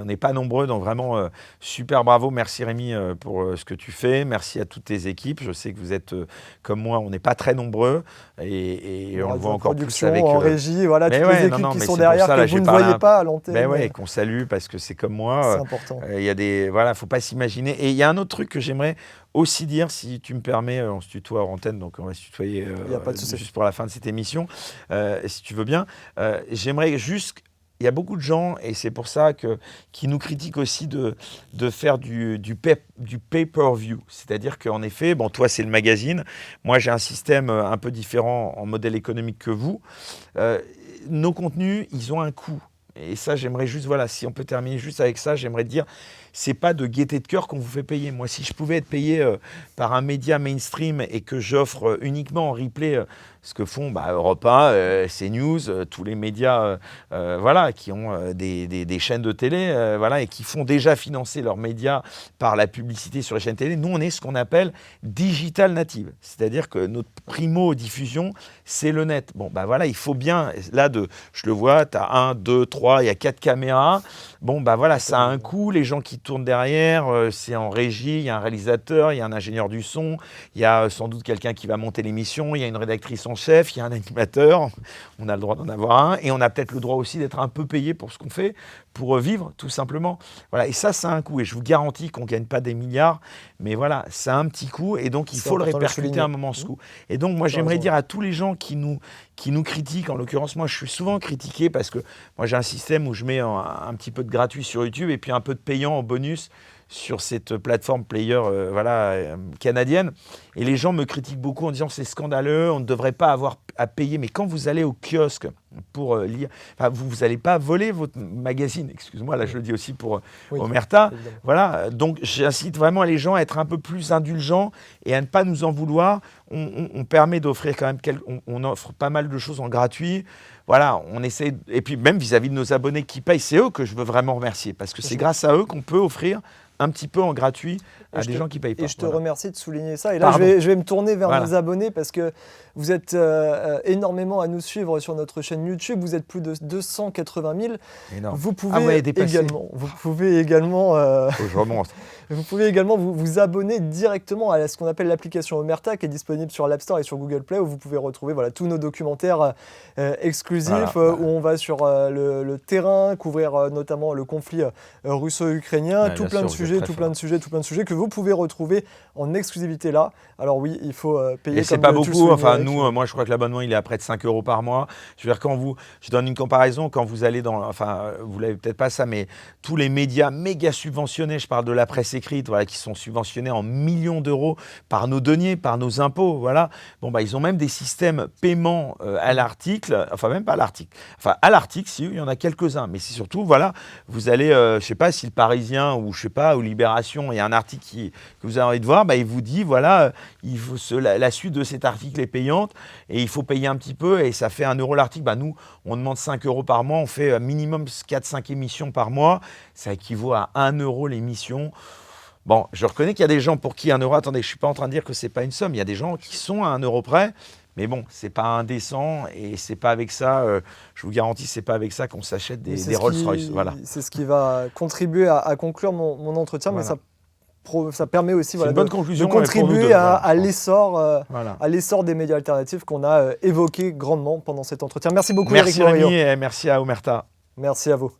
Speaker 2: n'est pas nombreux. Donc vraiment, super bravo. Merci Rémi pour ce que tu fais. Merci à toutes tes équipes. Je sais que vous êtes comme moi, on n'est pas très nombreux et on le voit encore plus avec...
Speaker 1: en régie, voilà, toutes les équipes qui sont derrière,
Speaker 2: ça,
Speaker 1: que vous ne voyez pas à l'antenne.
Speaker 2: Ben ouais, qu'on salue parce que c'est comme moi.
Speaker 1: C'est important.
Speaker 2: Il y a des... Voilà, faut pas s'imaginer. Et il y a un autre truc que j'aimerais aussi dire, si tu me permets, on se tutoie hors antenne, donc on va se tutoyer juste pour la fin de cette émission, si tu veux bien. J'aimerais juste... Il y a beaucoup de gens, et c'est pour ça qui nous critiquent aussi de faire du pay-per-view. C'est-à-dire qu'en effet, bon, toi, c'est le magazine. Moi, j'ai un système un peu différent en modèle économique que vous. Nos contenus, ils ont un coût. Et ça, j'aimerais juste, voilà, si on peut terminer juste avec ça, j'aimerais dire, c'est pas de gaieté de cœur qu'on vous fait payer. Moi, si je pouvais être payé par un média mainstream et que j'offre uniquement en replay ce que font Europe 1, CNews, tous les médias voilà, qui ont des chaînes de télé voilà, et qui font déjà financer leurs médias par la publicité sur les chaînes télé, nous, on est ce qu'on appelle digital native. C'est-à-dire que notre primo-diffusion, c'est le net. Bon, voilà, il faut bien, là, je le vois, tu as 1, 2, 3, il y a 4 caméras. Bon, voilà, ça a un coût, les gens qui tournent derrière, c'est en régie, il y a un réalisateur, il y a un ingénieur du son, il y a sans doute quelqu'un qui va monter l'émission, il y a une rédactrice en chef, il y a un animateur, on a le droit d'en avoir un, et on a peut-être le droit aussi d'être un peu payé pour ce qu'on fait, pour vivre, tout simplement. Voilà, et ça a un coût, et je vous garantis qu'on ne gagne pas des milliards, mais voilà, ça a un petit coût, et donc il faut le répercuter à un moment, ce coût. Et donc, moi, j'aimerais dire à tous les gens qui nous critiquent, en l'occurrence, moi, je suis souvent critiqué parce que moi, j'ai un système où je mets un petit peu de gratuit sur YouTube et puis un peu de payant en bonus sur cette plateforme player canadienne. Et les gens me critiquent beaucoup en disant c'est scandaleux, on ne devrait pas avoir à payer. Mais quand vous allez au kiosque pour lire, vous n'allez pas voler votre magazine, excuse-moi, là je le dis aussi pour Omerta. Évidemment. Voilà, donc j'incite vraiment les gens à être un peu plus indulgents et à ne pas nous en vouloir. On permet d'offrir quand même, on offre pas mal de choses en gratuit. Voilà, on essaie, et puis même vis-à-vis de nos abonnés qui payent, c'est eux que je veux vraiment remercier, parce que c'est grâce à eux qu'on peut offrir un petit peu en gratuit à des gens qui payent pas.
Speaker 1: Et je te remercie de souligner ça. Et là, je vais me tourner vers nos abonnés parce que vous êtes énormément à nous suivre sur notre chaîne YouTube. Vous êtes plus de 280 000.
Speaker 2: Énorme.
Speaker 1: Vous pouvez également
Speaker 2: je remonte.
Speaker 1: Vous pouvez également vous abonner directement à ce qu'on appelle l'application Omerta, qui est disponible sur l'App Store et sur Google Play, où vous pouvez retrouver tous nos documentaires exclusifs, où on va sur le terrain, couvrir notamment le conflit russo-ukrainien, tout plein de sujets que vous pouvez retrouver en exclusivité là. Alors oui, il faut payer.
Speaker 2: Et c'est pas beaucoup. Enfin, nous, moi, je crois que l'abonnement, il est à près de 5 € par mois. Je veux dire, je donne une comparaison, quand vous allez vous l'avez peut-être pas ça, mais tous les médias méga subventionnés, je parle de la presse écrite, voilà, qui sont subventionnés en millions d'euros par nos deniers, par nos impôts, voilà. Bon, ils ont même des systèmes paiement à l'article, enfin, même pas à l'article. Enfin, à l'article, si, il y en a quelques-uns, mais c'est surtout, voilà, vous allez, je sais pas si le Parisien ou je sais pas, ou Libération, il y a un article que vous avez envie de voir, il vous dit, voilà, la suite de cet article est payante et il faut payer un petit peu et ça fait 1 € l'article. Nous, on demande 5 € par mois, on fait minimum 4-5 émissions par mois, ça équivaut à 1 € l'émission. Bon, je reconnais qu'il y a des gens pour qui 1 €, attendez, je ne suis pas en train de dire que ce n'est pas une somme, il y a des gens qui sont à 1 € près, Mais bon, c'est pas indécent et c'est pas avec ça, je vous garantis, c'est pas avec ça qu'on s'achète des Rolls-Royce. Voilà.
Speaker 1: C'est ce qui va contribuer à conclure mon entretien,
Speaker 2: Voilà.
Speaker 1: mais ça permet aussi
Speaker 2: C'est une bonne conclusion
Speaker 1: de
Speaker 2: pour nous
Speaker 1: contribuer
Speaker 2: deux,
Speaker 1: à
Speaker 2: Voilà.
Speaker 1: l'essor des médias alternatifs qu'on a évoqué grandement pendant cet entretien. Merci beaucoup,
Speaker 2: Merci
Speaker 1: Éric Morillo.
Speaker 2: Rémi et merci à Omerta.
Speaker 1: Merci à vous.